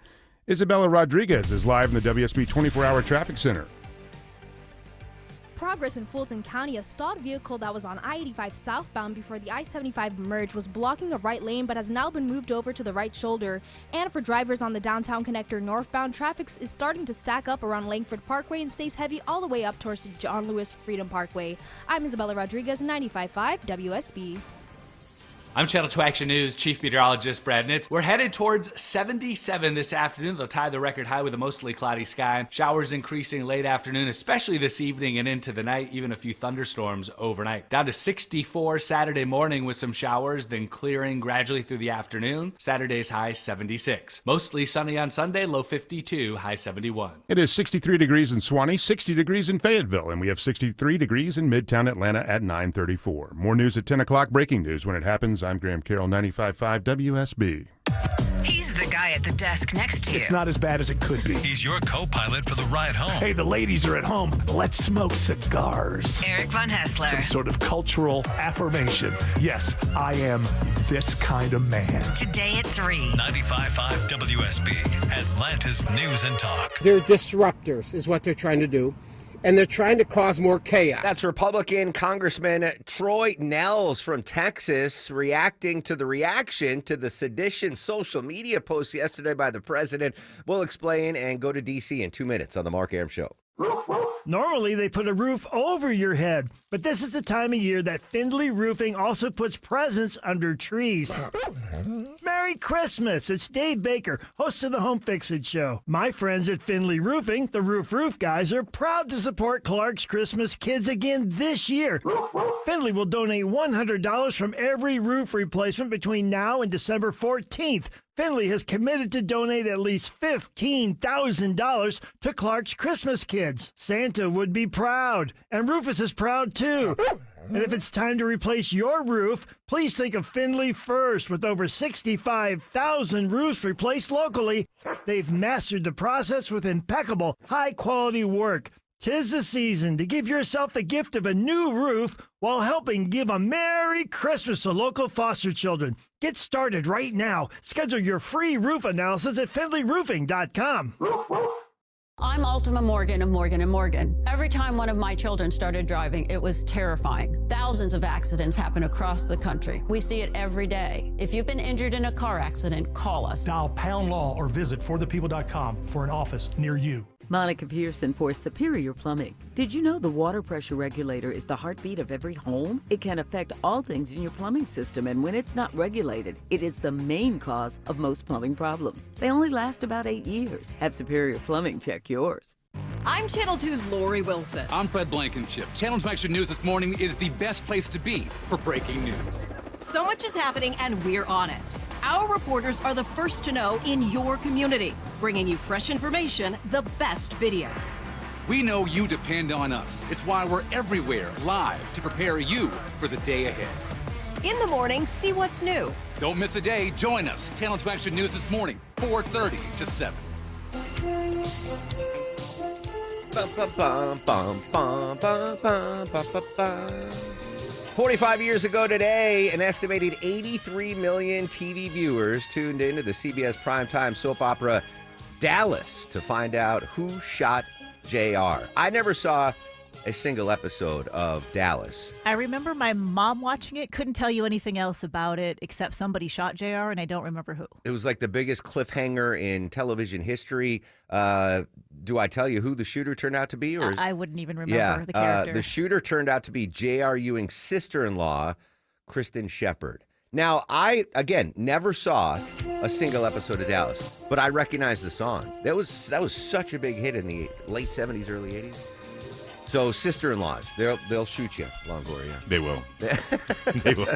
Isabella Rodriguez is live in the WSB 24-hour traffic center. Progress in Fulton County, a stalled vehicle that was on I-85 southbound before the I-75 merge was blocking a right lane but has now been moved over to the right shoulder. And for drivers on the downtown connector northbound, traffic is starting to stack up around Langford Parkway and stays heavy all the way up towards John Lewis Freedom Parkway. I'm Isabella Rodriguez, 95.5 WSB. I'm Channel 2 Action News Chief Meteorologist Brad Nitz. We're headed towards 77 this afternoon. They'll tie the record high with a mostly cloudy sky. Showers increasing late afternoon, especially this evening and into the night, even a few thunderstorms overnight. Down to 64 Saturday morning with some showers, then clearing gradually through the afternoon. Saturday's high 76. Mostly sunny on Sunday, low 52, high 71. It is 63 degrees in Swanee, 60 degrees in Fayetteville, and we have 63 degrees in Midtown Atlanta at 9:34. More news at 10 o'clock, breaking news when it happens. I'm Graham Carroll, 95.5 WSB. He's the guy at the desk next to you. It's not as bad as it could be. He's your co-pilot for the ride home. Hey, the ladies are at home. Let's smoke cigars. Eric Von Hessler. Some sort of cultural affirmation. Yes, I am this kind of man. Today at 3. 95.5 WSB, Atlanta's News and Talk. They're disruptors, is what they're trying to do. And they're trying to cause more chaos. That's Republican Congressman Troy Nehls from Texas reacting to the reaction to the sedition social media post yesterday by the president. We'll explain and go to D.C. in 2 minutes on the Mark Arum Show. Normally, they put a roof over your head, but this is the time of year that Findlay Roofing also puts presents under trees. Merry Christmas! It's Dave Baker, host of the Home Fix-It Show. My friends at Findlay Roofing, the Roof guys, are proud to support Clark's Christmas Kids again this year. Findlay will donate $100 from every roof replacement between now and December 14th. Findlay has committed to donate at least $15,000 to Clark's Christmas Kids. Santa would be proud, and Rufus is proud too. And if it's time to replace your roof, please think of Findlay first. With over 65,000 roofs replaced locally, they've mastered the process with impeccable, high-quality work. 'Tis the season to give yourself the gift of a new roof while helping give a Merry Christmas to local foster children. Get started right now. Schedule your free roof analysis at FindlayRoofing.com. I'm Ultima Morgan of Morgan & Morgan. Every time one of my children started driving, it was terrifying. Thousands of accidents happen across the country. We see it every day. If you've been injured in a car accident, call us. Dial #law or visit forthepeople.com for an office near you. Monica Pearson for Superior Plumbing. Did you know the water pressure regulator is the heartbeat of every home? It can affect all things in your plumbing system, and when it's not regulated, it is the main cause of most plumbing problems. They only last about 8 years. Have Superior Plumbing check yours. I'm Channel 2's Lori Wilson. I'm Fred Blankenship. Channel 2 Action News this morning is the best place to be for breaking news. So much is happening, and we're on it. Our reporters are the first to know in your community, bringing you fresh information, the best video. We know you depend on us. It's why we're everywhere live to prepare you for the day ahead. In the morning, see what's new. Don't miss a day. Join us. Channel 2 Action News this morning, 4:30 to 7. 45 years ago today, an estimated 83 million TV viewers tuned into the CBS primetime soap opera Dallas to find out who shot JR. I never saw a single episode of Dallas. I remember my mom watching it, couldn't tell you anything else about it except somebody shot JR, and I don't remember who. It was like the biggest cliffhanger in television history. Do I tell you who the shooter turned out to be? Or I wouldn't even remember the character. The shooter turned out to be J.R. Ewing's sister-in-law, Kristen Shepard. Now, I, again, never saw a single episode of Dallas, but I recognize the song. That was such a big hit in the late 70s, early 80s. So sister-in-laws, they'll shoot you, Longoria. They will. They will.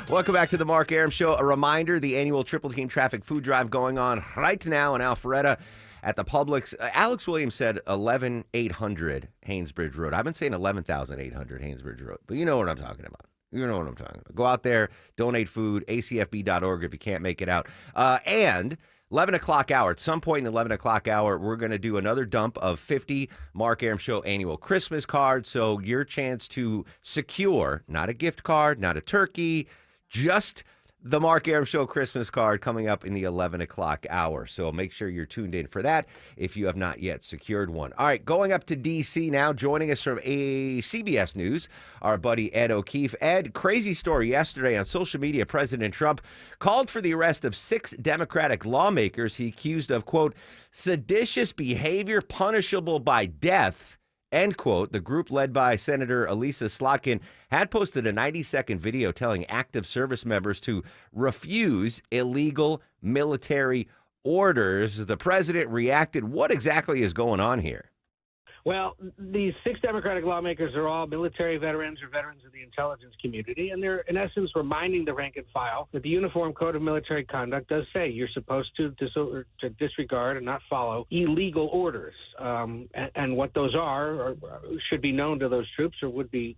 Welcome back to the Mark Arum Show. A reminder, the annual Triple Team Traffic Food Drive going on right now in Alpharetta at the Publix. Alex Williams said 11,800 Haynesbridge Road. I've been saying 11,800 Haynesbridge Road, but you know what I'm talking about. You know what I'm talking about. Go out there, donate food, acfb.org if you can't make it out. And 11 o'clock hour. At some point in the 11 o'clock hour, we're going to do another dump of 50 Mark Arum Show annual Christmas cards. So your chance to secure, not a gift card, not a turkey, just the Mark Arum Show Christmas card coming up in the 11 o'clock hour. So make sure you're tuned in for that if you have not yet secured one. All right, going up to D.C. now, joining us from CBS News, our buddy Ed O'Keefe. Ed, crazy story yesterday on social media. President Trump called for the arrest of 6 Democratic lawmakers he accused of, quote, seditious behavior punishable by death. End quote. The group led by Senator Elisa Slotkin had posted a 90-second video telling active service members to refuse illegal military orders. The president reacted. What exactly is going on here? Well, these 6 Democratic lawmakers are all military veterans or veterans of the intelligence community, and they're, in essence, reminding the rank and file that the Uniform Code of Military Conduct does say you're supposed to disregard and not follow illegal orders. And what those are or should be known to those troops or would be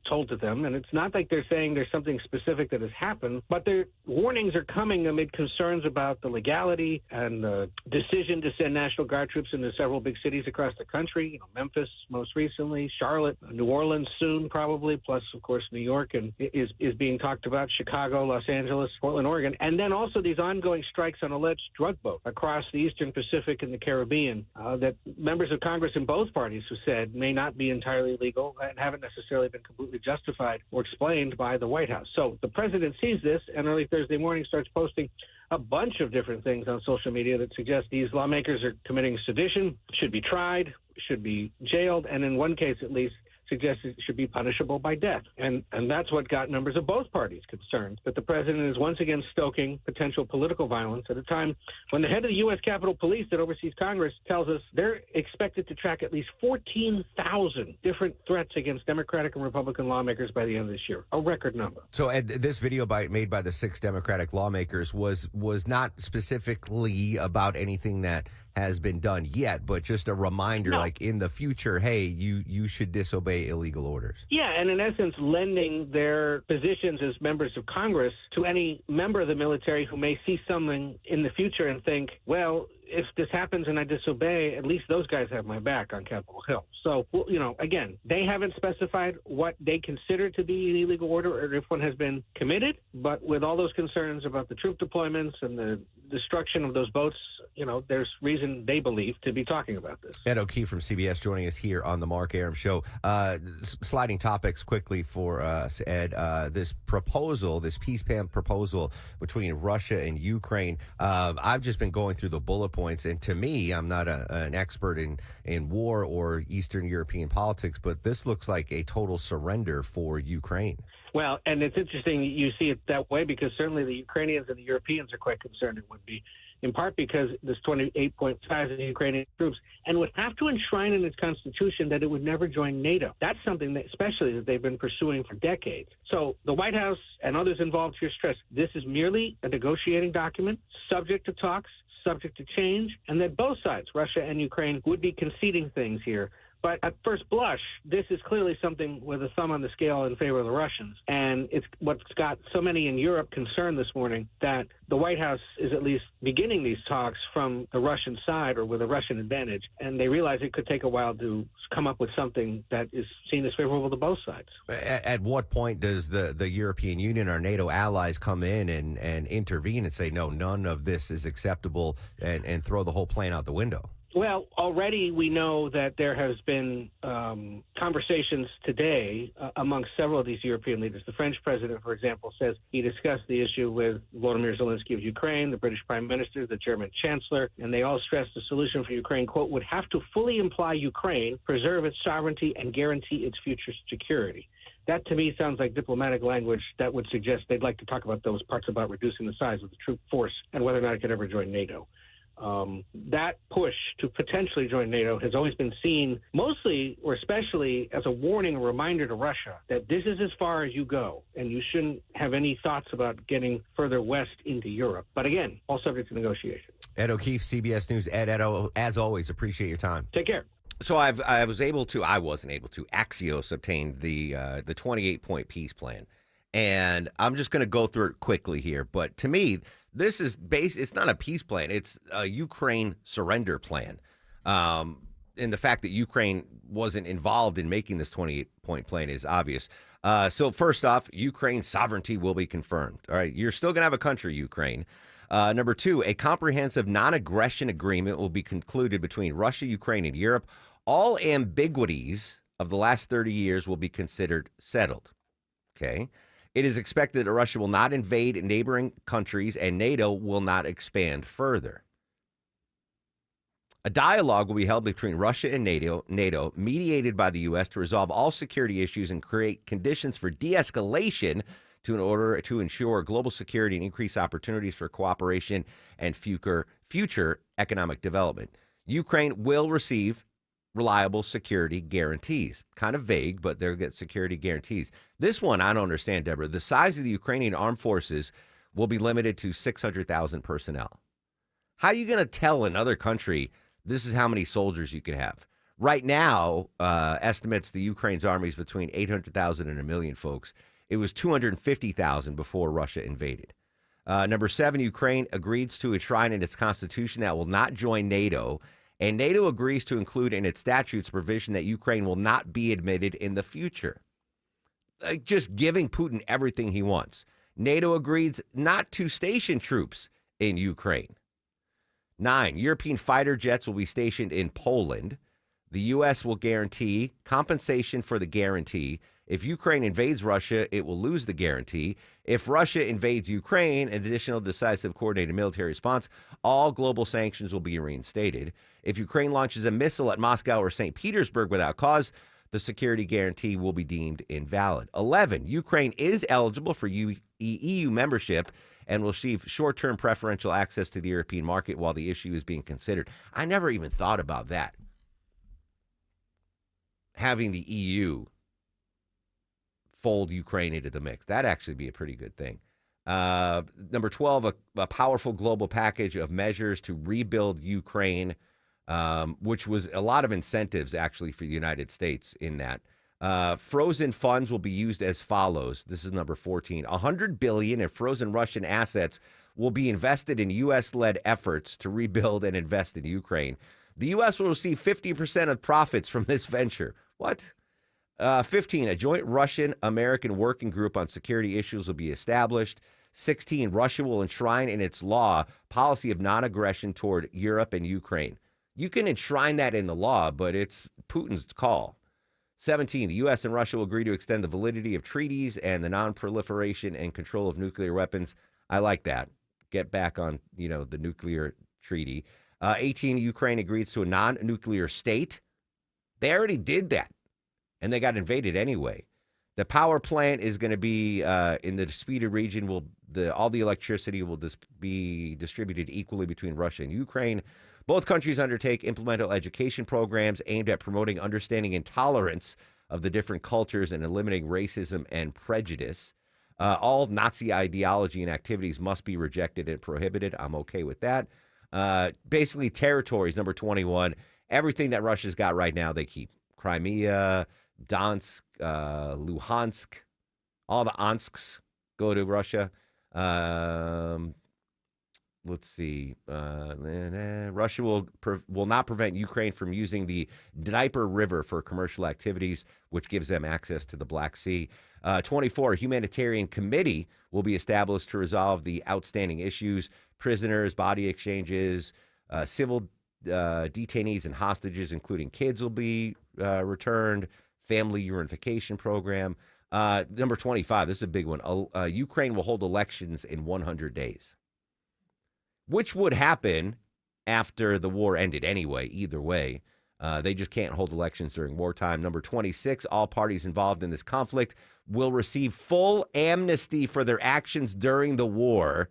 told to them. And it's not like they're saying there's something specific that has happened, but their warnings are coming amid concerns about the legality and the decision to send National Guard troops into several big cities across the country. Memphis most recently, Charlotte, New Orleans soon probably, plus, of course, New York and is being talked about, Chicago, Los Angeles, Portland, Oregon. And then also these ongoing strikes on alleged drug boats across the Eastern Pacific and the Caribbean that members of Congress in both parties have said may not be entirely legal and haven't necessarily been completely justified or explained by the White House. So the president sees this and early Thursday morning starts posting a bunch of different things on social media that suggest these lawmakers are committing sedition, should be tried, should be jailed, and in one case at least suggests it should be punishable by death. And that's what got members of both parties concerned, that the president is once again stoking potential political violence at a time when the head of the U.S. Capitol Police that oversees Congress tells us they're expected to track at least 14,000 different threats against Democratic and Republican lawmakers by the end of this year, a record number. So Ed, this video made by the 6 Democratic lawmakers was not specifically about anything that has been done yet, but just a reminder, like in the future, hey, you should disobey illegal orders. Yeah, and in essence, lending their positions as members of Congress to any member of the military who may see something in the future and think, well, if this happens and I disobey, at least those guys have my back on Capitol Hill. So, again, they haven't specified what they consider to be an illegal order or if one has been committed, but with all those concerns about the troop deployments and the destruction of those boats, there's reason they believe to be talking about this. Ed O'Keefe from CBS joining us here on the Mark Arum Show. Sliding topics quickly for us, Ed. This proposal, this peace plan proposal between Russia and Ukraine, I've just been going through the bullet points, and to me, I'm not an expert in war or Eastern European politics, but this looks like a total surrender for Ukraine. Well, and it's interesting you see it that way because certainly the Ukrainians and the Europeans are quite concerned it would be, in part because this 28-point size of the Ukrainian troops and would have to enshrine in its constitution that it would never join NATO. That's something that especially that they've been pursuing for decades. So the White House and others involved here stress this is merely a negotiating document subject to talks, subject to change, and that both sides, Russia and Ukraine, would be conceding things here. But at first blush, this is clearly something with a thumb on the scale in favor of the Russians. And it's what's got so many in Europe concerned this morning that the White House is at least beginning these talks from the Russian side or with a Russian advantage. And they realize it could take a while to come up with something that is seen as favorable to both sides. At what point does the European Union or NATO allies come in and intervene and say, no, none of this is acceptable and throw the whole plan out the window? Well, already we know that there has been conversations today amongst several of these European leaders. The French president, for example, says he discussed the issue with Volodymyr Zelensky of Ukraine, the British prime minister, the German chancellor, and they all stressed the solution for Ukraine, quote, would have to fully imply Ukraine, preserve its sovereignty, and guarantee its future security. That, to me, sounds like diplomatic language that would suggest they'd like to talk about those parts about reducing the size of the troop force and whether or not it could ever join NATO. That push to potentially join NATO has always been seen mostly or especially as a warning, a reminder to Russia that this is as far as you go and you shouldn't have any thoughts about getting further west into Europe. But again, all subject to negotiation. Ed O'Keefe, CBS News. Ed, as always, appreciate your time. Take care. So I wasn't able to, Axios obtained the 28-point peace plan. And I'm just going to go through it quickly here. But to me, this is it's not a peace plan. It's a Ukraine surrender plan. And the fact that Ukraine wasn't involved in making this 28-point plan is obvious. So first off, Ukraine's sovereignty will be confirmed. All right. You're still going to have a country, Ukraine. Number two, a comprehensive non-aggression agreement will be concluded between Russia, Ukraine, and Europe. All ambiguities of the last 30 years will be considered settled. Okay. It is expected that Russia will not invade neighboring countries and NATO will not expand further. A dialogue will be held between Russia and NATO, mediated by the U.S. to resolve all security issues and create conditions for de-escalation in order to ensure global security and increase opportunities for cooperation and future economic development. Ukraine will receive reliable security guarantees. Kind of vague, but they'll get security guarantees. This one, I don't understand, Deborah. The size of the Ukrainian armed forces will be limited to 600,000 personnel. How are you going to tell another country this is how many soldiers you can have? Right now, estimates the Ukraine's army is between 800,000 and 1 million folks. It was 250,000 before Russia invaded. Number 7, Ukraine agrees to enshrine in its constitution that will not join NATO. And NATO agrees to include in its statutes provision that Ukraine will not be admitted in the future. Just giving Putin everything he wants. NATO agrees not to station troops in Ukraine. 9, European fighter jets will be stationed in Poland. The U.S. will guarantee compensation for the guarantee. If Ukraine invades Russia, it will lose the guarantee. If Russia invades Ukraine, an additional decisive coordinated military response, all global sanctions will be reinstated. If Ukraine launches a missile at Moscow or St. Petersburg without cause, the security guarantee will be deemed invalid. 11, Ukraine is eligible for EU membership and will receive short-term preferential access to the European market while the issue is being considered. I never even thought about that. Having the EU fold Ukraine into the mix. That'd actually be a pretty good thing. Number 12, a powerful global package of measures to rebuild Ukraine, which was a lot of incentives actually for the United States in that. Frozen funds will be used as follows. This is number 14. $100 billion in frozen Russian assets will be invested in U.S.-led efforts to rebuild and invest in Ukraine. The U.S. will receive 50% of profits from this venture. What? 15, a joint Russian-American working group on security issues will be established. 16, Russia will enshrine in its law policy of non-aggression toward Europe and Ukraine. You can enshrine that in the law, but it's Putin's call. 17, the U.S. and Russia will agree to extend the validity of treaties and the non-proliferation and control of nuclear weapons. I like that. Get back on, the nuclear treaty. 18, Ukraine agrees to a non-nuclear state. They already did that, and they got invaded anyway. The power plant is going to be in the disputed region. All the electricity will be distributed equally between Russia and Ukraine. Both countries undertake implemental education programs aimed at promoting understanding and tolerance of the different cultures and eliminating racism and prejudice. All Nazi ideology and activities must be rejected and prohibited. I'm okay with that. Basically, territories, number 21. Everything that Russia's got right now, they keep. Crimea, Donetsk, Luhansk, all the Ansks go to Russia. Let's see. Russia will not prevent Ukraine from using the Dnieper River for commercial activities, which gives them access to the Black Sea. 24, a humanitarian committee will be established to resolve the outstanding issues: prisoners, body exchanges, civil detainees and hostages, including kids, will be returned. Family reunification program. Number 25, this is a big one. Ukraine will hold elections in 100 days, which would happen after the war ended anyway, either way. They just can't hold elections during wartime. Number 26, all parties involved in this conflict will receive full amnesty for their actions during the war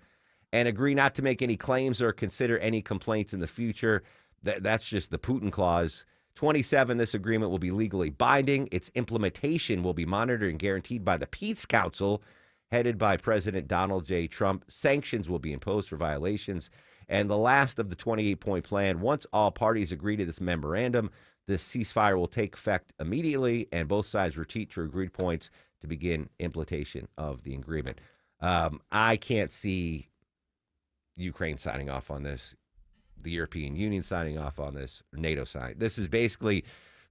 and agree not to make any claims or consider any complaints in the future. That's just the Putin clause. 27, this agreement will be legally binding. Its implementation will be monitored and guaranteed by the Peace Council, headed by President Donald J. Trump. Sanctions will be imposed for violations. And the last of the 28-point plan, once all parties agree to this memorandum, the ceasefire will take effect immediately, and both sides retreat to agreed points to begin implementation of the agreement. I can't see Ukraine signing off on this, the European Union signing off on this, or NATO signing. This is basically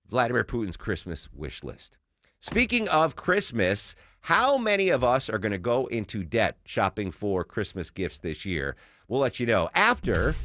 Vladimir Putin's Christmas wish list. Speaking of Christmas, how many of us are going to go into debt shopping for Christmas gifts this year? We'll let you know after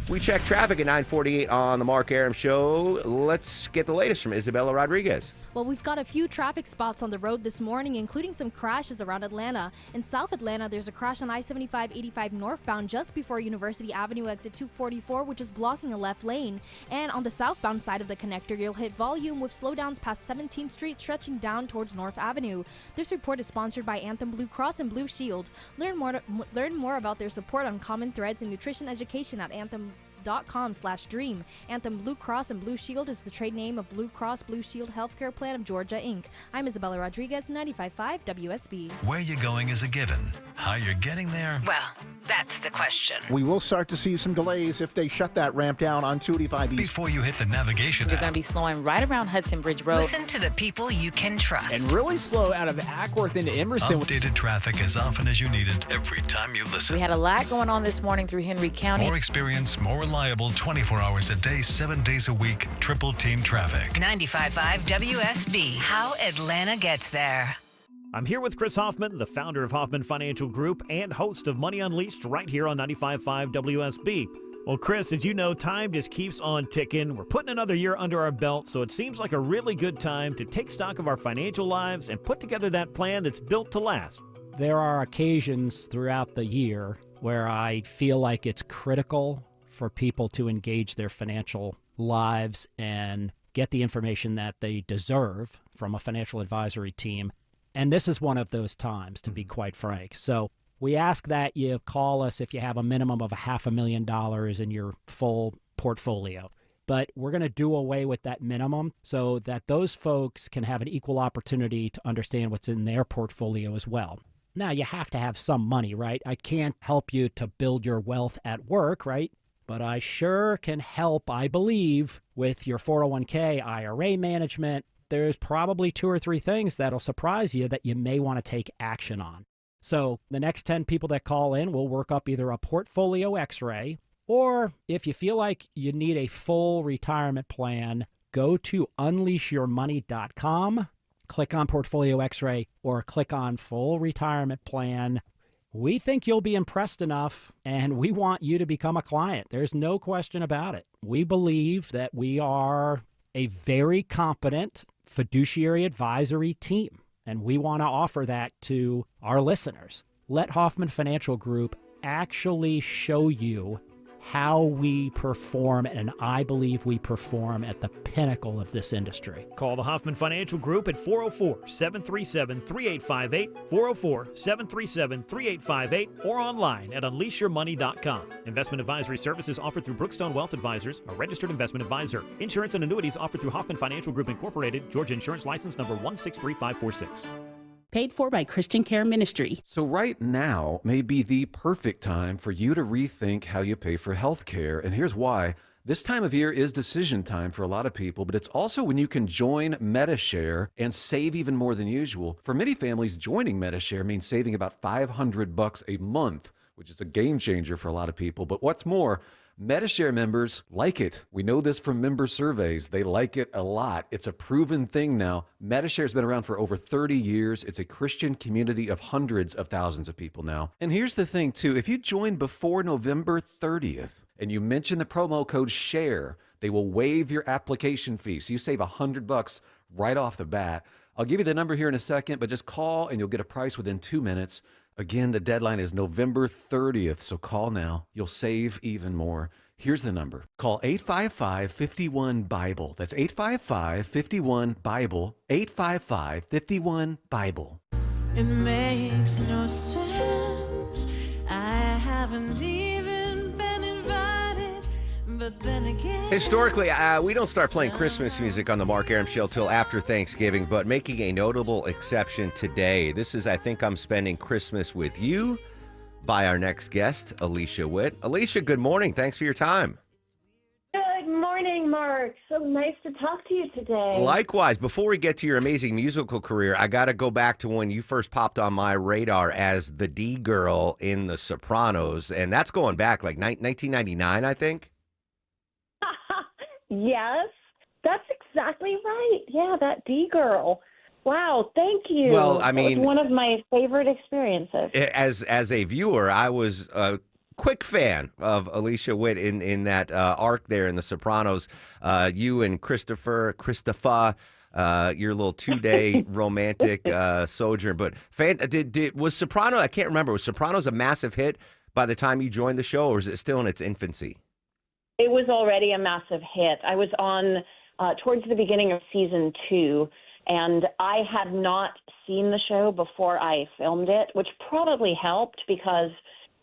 we check traffic at 9:48 on the Mark Arum Show. Let's get the latest from Isabella Rodriguez. Well, we've got a few traffic spots on the road this morning, including some crashes around Atlanta. In South Atlanta, there's a crash on I-75-85 northbound just before University Avenue exit 244, which is blocking a left lane. And on the southbound side of the connector, you'll hit volume with slowdowns past 17th Street, stretching down towards North Avenue. This report is sponsored by Anthem Blue Cross and Blue Shield. Learn more about their support on common threads and nutrition education at anthem.com/dream. Anthem Blue Cross and Blue Shield is the trade name of Blue Cross Blue Shield Healthcare Plan of Georgia, Inc. I'm Isabella Rodriguez, 95.5 WSB. Where you going is a given. How you're getting there? Well, that's the question. We will start to see some delays if they shut that ramp down on 285 East. Before you hit the navigation You're going to be slowing right around Hudson Bridge Road. Listen to the people you can trust. And really slow out of Ackworth into Emerson. Updated traffic as often as you need it every time you listen. We had a lot going on this morning through Henry County. More experience, more reliable, 24 hours a day, 7 days a week, triple team traffic. 95.5 WSB. How Atlanta gets there. I'm here with Chris Hoffman, the founder of Hoffman Financial Group and host of Money Unleashed right here on 95.5 WSB. Well, Chris, as you know, time just keeps on ticking. We're putting another year under our belt, so it seems like a really good time to take stock of our financial lives and put together that plan that's built to last. There are occasions throughout the year where I feel like it's critical for people to engage their financial lives and get the information that they deserve from a financial advisory team. And this is one of those times, to be quite frank. So we ask that you call us if you have a minimum of $500,000 in your full portfolio. But we're going to do away with that minimum so that those folks can have an equal opportunity to understand what's in their portfolio as well. Now, you have to have some money, right? I can't help you to build your wealth at work, right? But I sure can help, I believe, with your 401k, IRA management. There's probably 2 or 3 things that'll surprise you that you may want to take action on. So the next 10 people that call in, we'll work up either a portfolio x-ray, or if you feel like you need a full retirement plan, go to unleashyourmoney.com, click on portfolio x-ray, or click on full retirement plan. we think you'll be impressed enough, and we want you to become a client. There's no question about it. We believe that we are a very competent fiduciary advisory team, and we want to offer that to our listeners. Let Hoffman Financial Group actually show you how we perform, and I believe we perform at the pinnacle of this industry. Call the Hoffman Financial Group at 404-737-3858, 404-737-3858, or online at unleashyourmoney.com. Investment advisory services offered through Brookstone Wealth Advisors, a registered investment advisor. Insurance and annuities offered through Hoffman Financial Group Incorporated, Georgia Insurance License number 163546. Paid for by Christian Care Ministry. So right now may be the perfect time for you to rethink how you pay for health care. And here's why. This time of year is decision time for a lot of people, but it's also when you can join Medi-Share and save even more than usual. For many families, joining Medi-Share means saving about $500 a month, which is a game changer for a lot of people. But what's more, Medi-Share members like it. We know this from member surveys. They like it a lot. It's a proven thing now. Medi-Share has been around for over 30 years. It's a Christian community of hundreds of thousands of people now. And here's the thing, too. If you join before November 30th and you mention the promo code SHARE, they will waive your application fee. So you save $100 right off the bat. I'll give you the number here in a second, but just call and you'll get a price within 2 minutes. Again, the deadline is November 30th, so call now. You'll save even more. Here's the number. Call 855-51-BIBLE. That's 855-51-BIBLE. 855-51-BIBLE. It makes no sense. I haven't even been invited, but then again... Historically, we don't start playing Christmas music on the Mark Arum Show till after Thanksgiving, but making a notable exception today. This is I Think I'm Spending Christmas With You by our next guest, Alicia Witt. Alicia, good morning. Thanks for your time. Good morning, Mark. So nice to talk to you today. Likewise. Before we get to your amazing musical career, I got to go back to when you first popped on my radar as the D girl in The Sopranos, and that's going back like 1999, I think. Yes, that's exactly right. Yeah, that D girl. Wow, thank you. Well, I mean, it was one of my favorite experiences. As a viewer, I was a quick fan of Alicia Witt in that arc there in The Sopranos. You and Christopher, your little 2-day romantic sojourn. But was Soprano? I can't remember. Was Sopranos a massive hit by the time you joined the show, or is it still in its infancy? It was already a massive hit. I was on towards the beginning of season 2, and I had not seen the show before I filmed it, which probably helped because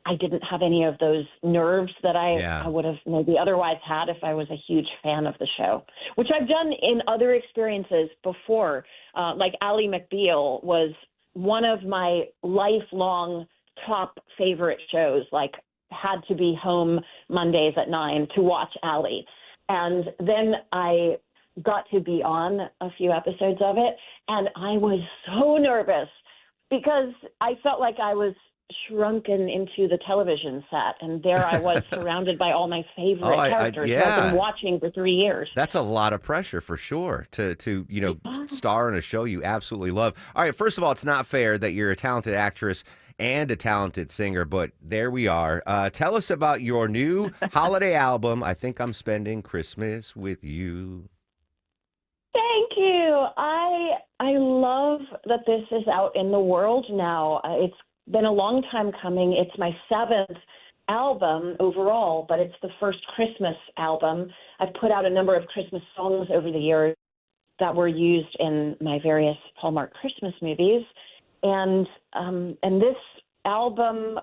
I didn't have any of those nerves that I would have maybe otherwise had if I was a huge fan of the show, which I've done in other experiences before. Like Ally McBeal was one of my lifelong top favorite shows, like had to be home Mondays at 9 to watch Ally. And then I got to be on a few episodes of it, and I was so nervous because I felt like I was shrunken into the television set, and there I was surrounded by all my favorite characters who I've been watching for 3 years. That's a lot of pressure for sure to star in a show you absolutely love. All right, first of all, it's not fair that you're a talented actress and a talented singer, but there we are. Tell us about your new holiday album, I Think I'm Spending Christmas With You. Thank you. I love that this is out in the world now. It's been a long time coming. It's my 7th album overall, but it's the first Christmas album. I've put out a number of Christmas songs over the years that were used in my various Hallmark Christmas movies. And this album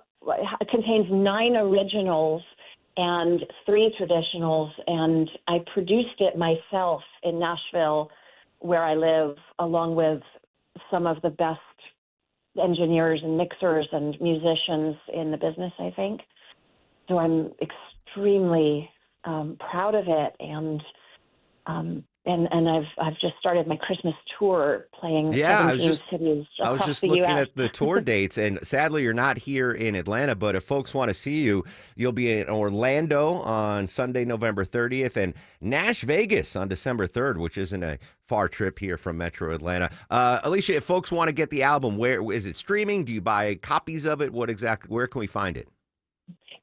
contains 9 originals and 3 traditionals, and I produced it myself in Nashville, where I live, along with some of the best engineers and mixers and musicians in the business, I think. So I'm extremely proud of it, and and I've just started my Christmas tour playing 17 cities I was across just the looking U.S. at the tour dates, and sadly, you're not here in Atlanta. But if folks want to see you, you'll be in Orlando on Sunday, November 30th, and Nash Vegas on December 3rd, which isn't a far trip here from Metro Atlanta. Alicia, if folks want to get the album, where is it streaming? Do you buy copies of it? Where can we find it?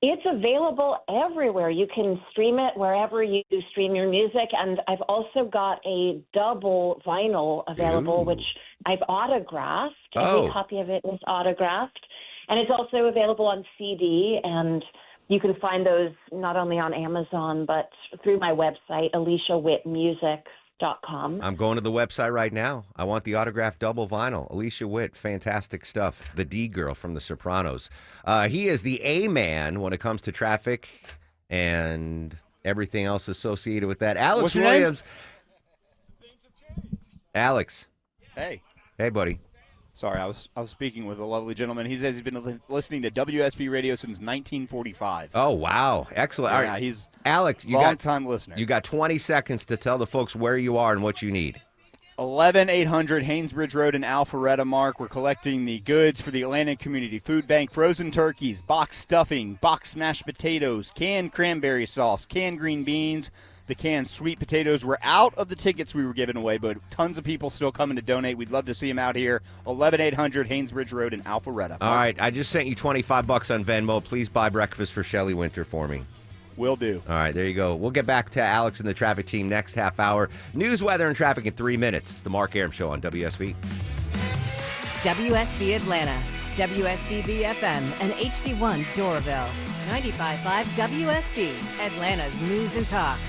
It's available everywhere. You can stream it wherever you stream your music. And I've also got a double vinyl available, which I've autographed. Every copy of it is autographed. And it's also available on CD. And you can find those not only on Amazon, but through my website, AliciaWhittMusic.com. I'm going to the website right now. I want the autographed double vinyl. Alicia Witt, fantastic stuff. The D girl from The Sopranos. He is the A-man when it comes to traffic and everything else associated with that. Alex What's your Williams. Alex. Hey. Hey, buddy. Sorry, I was speaking with a lovely gentleman. He says he's been listening to WSB radio since 1945. Oh, wow. Excellent. Yeah, All right. he's Alex, you long-time listener. You got 20 seconds to tell the folks where you are and what you need. 11800 Haynesbridge Road in Alpharetta, Mark. We're collecting the goods for the Atlanta Community Food Bank. Frozen turkeys, box stuffing, box mashed potatoes, canned cranberry sauce, canned green beans, the canned sweet potatoes. We're out of the tickets we were giving away, but tons of people still coming to donate. We'd love to see them out here. 11800 Haynesbridge Road in Alpharetta. All right. I just sent you $25 on Venmo. Please buy breakfast for Shelley Winter for me. Will do. All right, there you go. We'll get back to Alex and the traffic team next half hour. News, weather, and traffic in 3 minutes. The Mark Arum Show on WSB. WSB Atlanta, WSB BFM, and HD1 Doraville. 95.5 WSB, Atlanta's news and talk.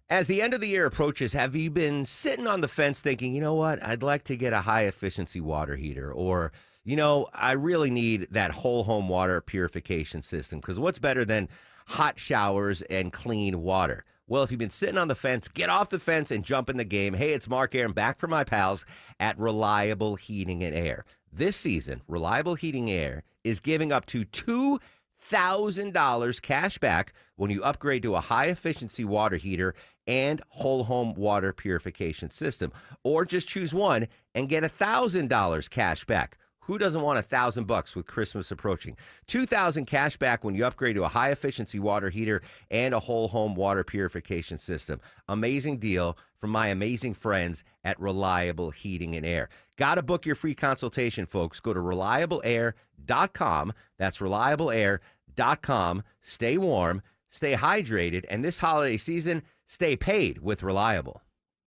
As the end of the year approaches, have you been sitting on the fence thinking, you know what, I'd like to get a high-efficiency water heater, or, you know, I really need that whole home water purification system, because what's better than hot showers and clean water? Well, if you've been sitting on the fence, get off the fence and jump in the game. Hey, it's Mark Arum back from my pals at Reliable Heating and Air. This season, Reliable Heating and Air is giving up to $2,000 cash back when you upgrade to a high-efficiency water heater and whole home water purification system. Or just choose one and get $1,000 cash back. Who doesn't want $1,000 with Christmas approaching? $2,000 cash back when you upgrade to a high-efficiency water heater and a whole home water purification system. Amazing deal from my amazing friends at Reliable Heating and Air. Got to book your free consultation, folks. Go to reliableair.com. That's reliableair.com. Stay warm, stay hydrated, and this holiday season, stay paid with Reliable.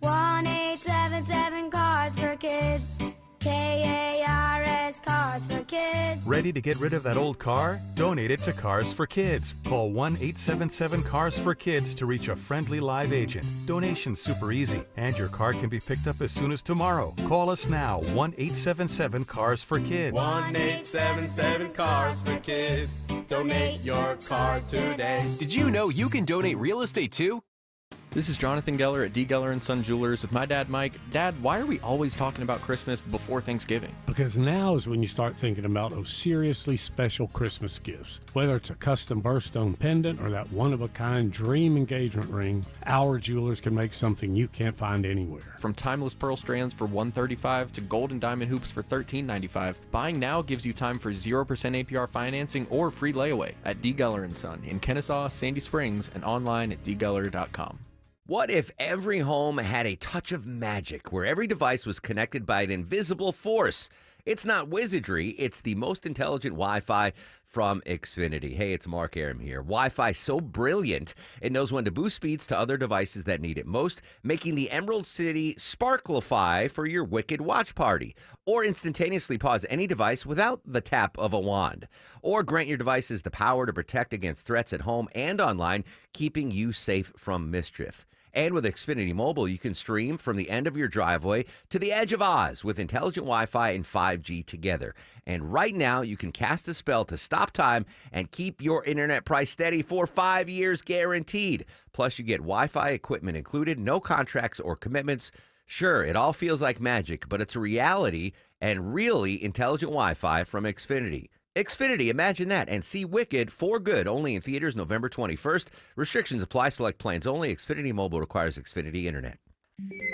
1-877 Cards for Kids. KARS Cards for Kids. Ready to get rid of that old car? Donate it to Cars for Kids. Call 1-877-CARS for Kids to reach a friendly live agent. Donation's super easy, and your car can be picked up as soon as tomorrow. Call us now, 1-877-CARS for Kids. 1-877 Cars for Kids. Donate your car today. Did you know you can donate real estate too? This is Jonathan Geller at D. Geller & Son Jewelers with my dad, Mike. Dad, why are we always talking about Christmas before Thanksgiving? Because now is when you start thinking about those seriously special Christmas gifts. Whether it's a custom birthstone pendant or that one-of-a-kind dream engagement ring, our jewelers can make something you can't find anywhere. From timeless pearl strands for $135 to gold and diamond hoops for $13.95, buying now gives you time for 0% APR financing or free layaway at D. Geller & Son in Kennesaw, Sandy Springs, and online at dgeller.com. What if every home had a touch of magic where every device was connected by an invisible force? It's not wizardry, it's the most intelligent Wi-Fi from Xfinity. Hey, it's Mark Arum here. Wi-Fi so brilliant, it knows when to boost speeds to other devices that need it most, making the Emerald City sparklify for your wicked watch party. Or instantaneously pause any device without the tap of a wand. Or grant your devices the power to protect against threats at home and online, keeping you safe from mischief. And with Xfinity Mobile, you can stream from the end of your driveway to the edge of Oz with intelligent Wi-Fi and 5G together. And right now, you can cast a spell to stop time and keep your internet price steady for 5 years guaranteed. Plus, you get Wi-Fi equipment included, no contracts or commitments. Sure, it all feels like magic, but it's a reality and really intelligent Wi-Fi from Xfinity. Xfinity, imagine that, and see Wicked for Good, only in theaters November 21st. Restrictions apply, select plans only. Xfinity Mobile requires Xfinity Internet.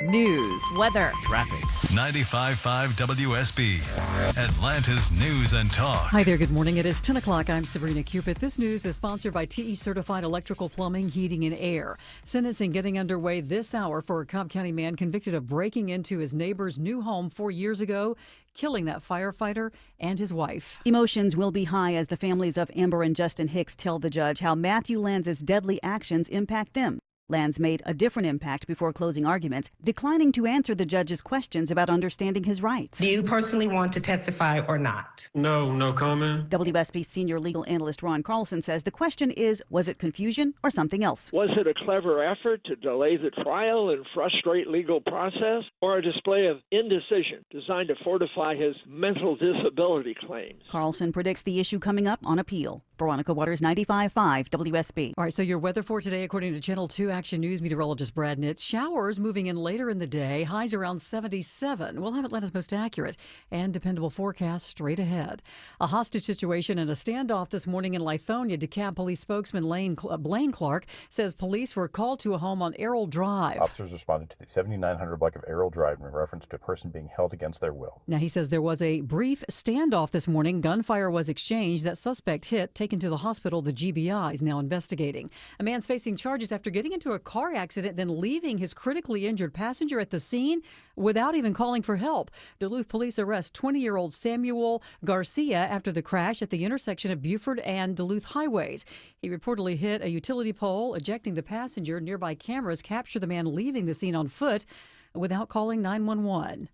News, weather, traffic. 95.5 WSB, Atlanta's News and Talk. Hi there, good morning. It is 10 o'clock. I'm Sabrina Cupid. This news is sponsored by TE Certified Electrical Plumbing, Heating, and Air. Sentencing getting underway this hour for a Cobb County man convicted of breaking into his neighbor's new home 4 years ago, killing that firefighter and his wife. Emotions will be high as the families of Amber and Justin Hicks tell the judge how Matthew Lanz's deadly actions impact them. Lanz made a different impact before closing arguments, declining to answer the judge's questions about understanding his rights. Do you personally want to testify or not? No comment. WSB senior legal analyst Ron Carlson says the question is, was it confusion or something else? Was it a clever effort to delay the trial and frustrate legal process, or a display of indecision designed to fortify his mental disability claims? Carlson predicts the issue coming up on appeal. Veronica Waters, 95.5 WSB. All right, so your weather for today, according to Channel 2 Action News meteorologist Brad Nitz, showers moving in later in the day, highs around 77. We'll have Atlanta's most accurate and dependable forecast straight ahead. A hostage situation and a standoff this morning in Lithonia. DeKalb police spokesman Blaine Clark says police were called to a home on Errol Drive. Officers responded to the 7900 block of Errol Drive in reference to a person being held against their will. Now, he says there was a brief standoff this morning. Gunfire was exchanged. That suspect hit, taken to the hospital. The GBI is now investigating. A man's facing charges after getting into a car accident, then leaving his critically injured passenger at the scene without even calling for help. Duluth police arrest 20-year-old Samuel Garcia after the crash at the intersection of Buford and Duluth highways. He reportedly hit a utility pole, ejecting the passenger. Nearby cameras capture the man leaving the scene on foot without calling 911.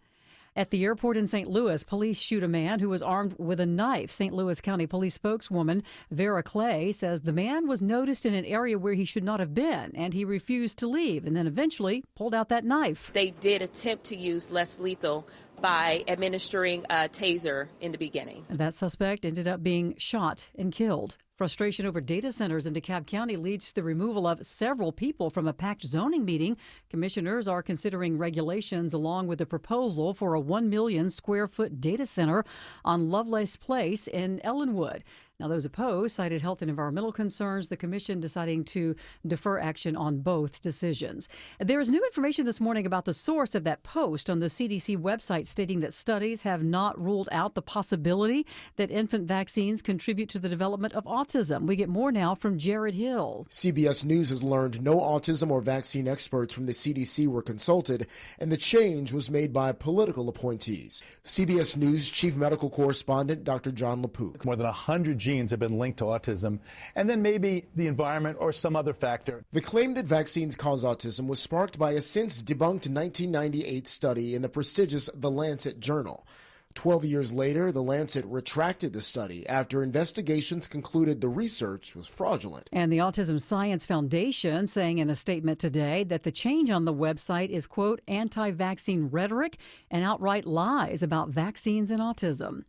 At the airport in St. Louis, police shoot a man who was armed with a knife. St. Louis County Police spokeswoman Vera Clay says the man was noticed in an area where he should not have been, and he refused to leave, and then eventually pulled out that knife. They did attempt to use less lethal by administering a taser in the beginning. That suspect ended up being shot and killed. Frustration over data centers in DeKalb County leads to the removal of several people from a packed zoning meeting. Commissioners are considering regulations along with a proposal for a 1 million square foot data center on Lovelace Place in Ellenwood. Now, those opposed cited health and environmental concerns, the commission deciding to defer action on both decisions. There is new information this morning about the source of that post on the CDC website stating that studies have not ruled out the possibility that infant vaccines contribute to the development of autism. We get more now from Jared Hill. CBS News has learned no autism or vaccine experts from the CDC were consulted, and the change was made by political appointees. CBS News chief medical correspondent Dr. John LaPook. More than 100 genes have been linked to autism, and then maybe the environment or some other factor. The claim that vaccines cause autism was sparked by a since debunked 1998 study in the prestigious The Lancet journal. 12 years later, The Lancet retracted the study after investigations concluded the research was fraudulent. And the Autism Science Foundation saying in a statement today that the change on the website is, quote, anti-vaccine rhetoric and outright lies about vaccines and autism.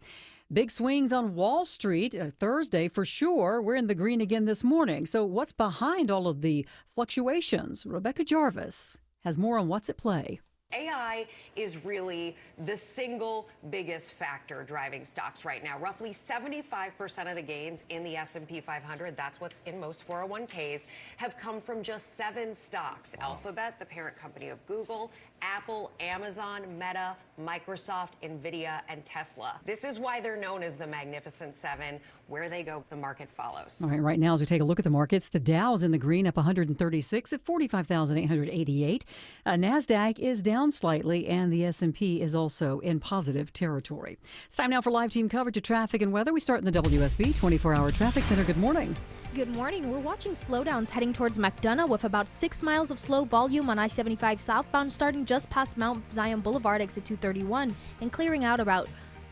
Big swings on Wall Street Thursday for sure. We're in the green again this morning. So what's behind all of the fluctuations? Rebecca Jarvis has more on what's at play. AI is really the single biggest factor driving stocks right now. Roughly 75% of the gains in the S&P 500, that's what's in most 401ks, have come from just 7 stocks. Alphabet, the parent company of Google, Apple, Amazon, Meta, Microsoft, Nvidia, and Tesla. This is why they're known as the Magnificent Seven. Where they go, the market follows. All right, now as we take a look at the markets, the Dow's in the green, up 136 at 45,888. NASDAQ is down slightly, and the S&P is also in positive territory. It's time now for live team coverage of traffic and weather. We start in the WSB 24-hour traffic center. Good morning. Good morning. We're watching slowdowns heading towards McDonough with about 6 miles of slow volume on I-75 southbound starting just past Mount Zion Boulevard, exit 231, and clearing out about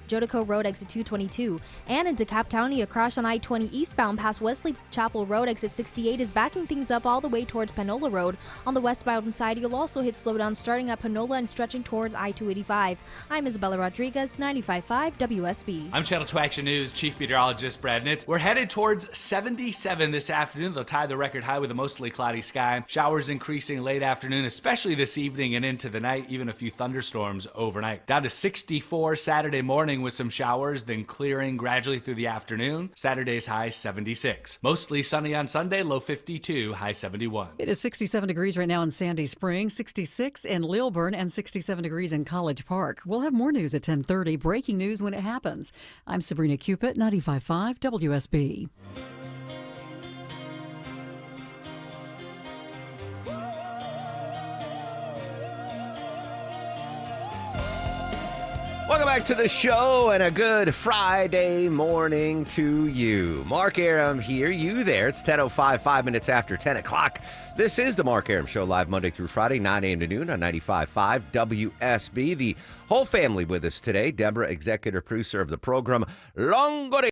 Jodico Road, exit 222. And in DeKalb County, a crash on I-20 eastbound past Wesley Chapel Road, exit 68, is backing things up all the way towards Panola Road. On the westbound side, you'll also hit slowdown starting at Panola and stretching towards I-285. I'm Isabella Rodriguez, 95.5 WSB. I'm Channel 2 Action News Chief Meteorologist Brad Nitz. We're headed towards 77 this afternoon. They'll tie the record high with a mostly cloudy sky. Showers increasing late afternoon, especially this evening and into the night, even a few thunderstorms overnight. Down to 64 Saturday morning starting with some showers, then clearing gradually through the afternoon. Saturday's high 76. Mostly sunny on Sunday, low 52, high 71. It is 67 degrees right now in Sandy Springs, 66 in Lilburn, and 67 degrees in College Park. We'll have more news at 10:30, breaking news when it happens. I'm Sabrina Cupid, 95.5 WSB. Welcome back to the show and a good Friday morning to you. Mark Arum here, you there. It's 10:05, 5 minutes after 10 o'clock. This is the Mark Arum Show, live Monday through Friday, 9 a.m. to noon on 95.5 WSB. The whole family with us today. Deborah, executive producer of the program, Longoria.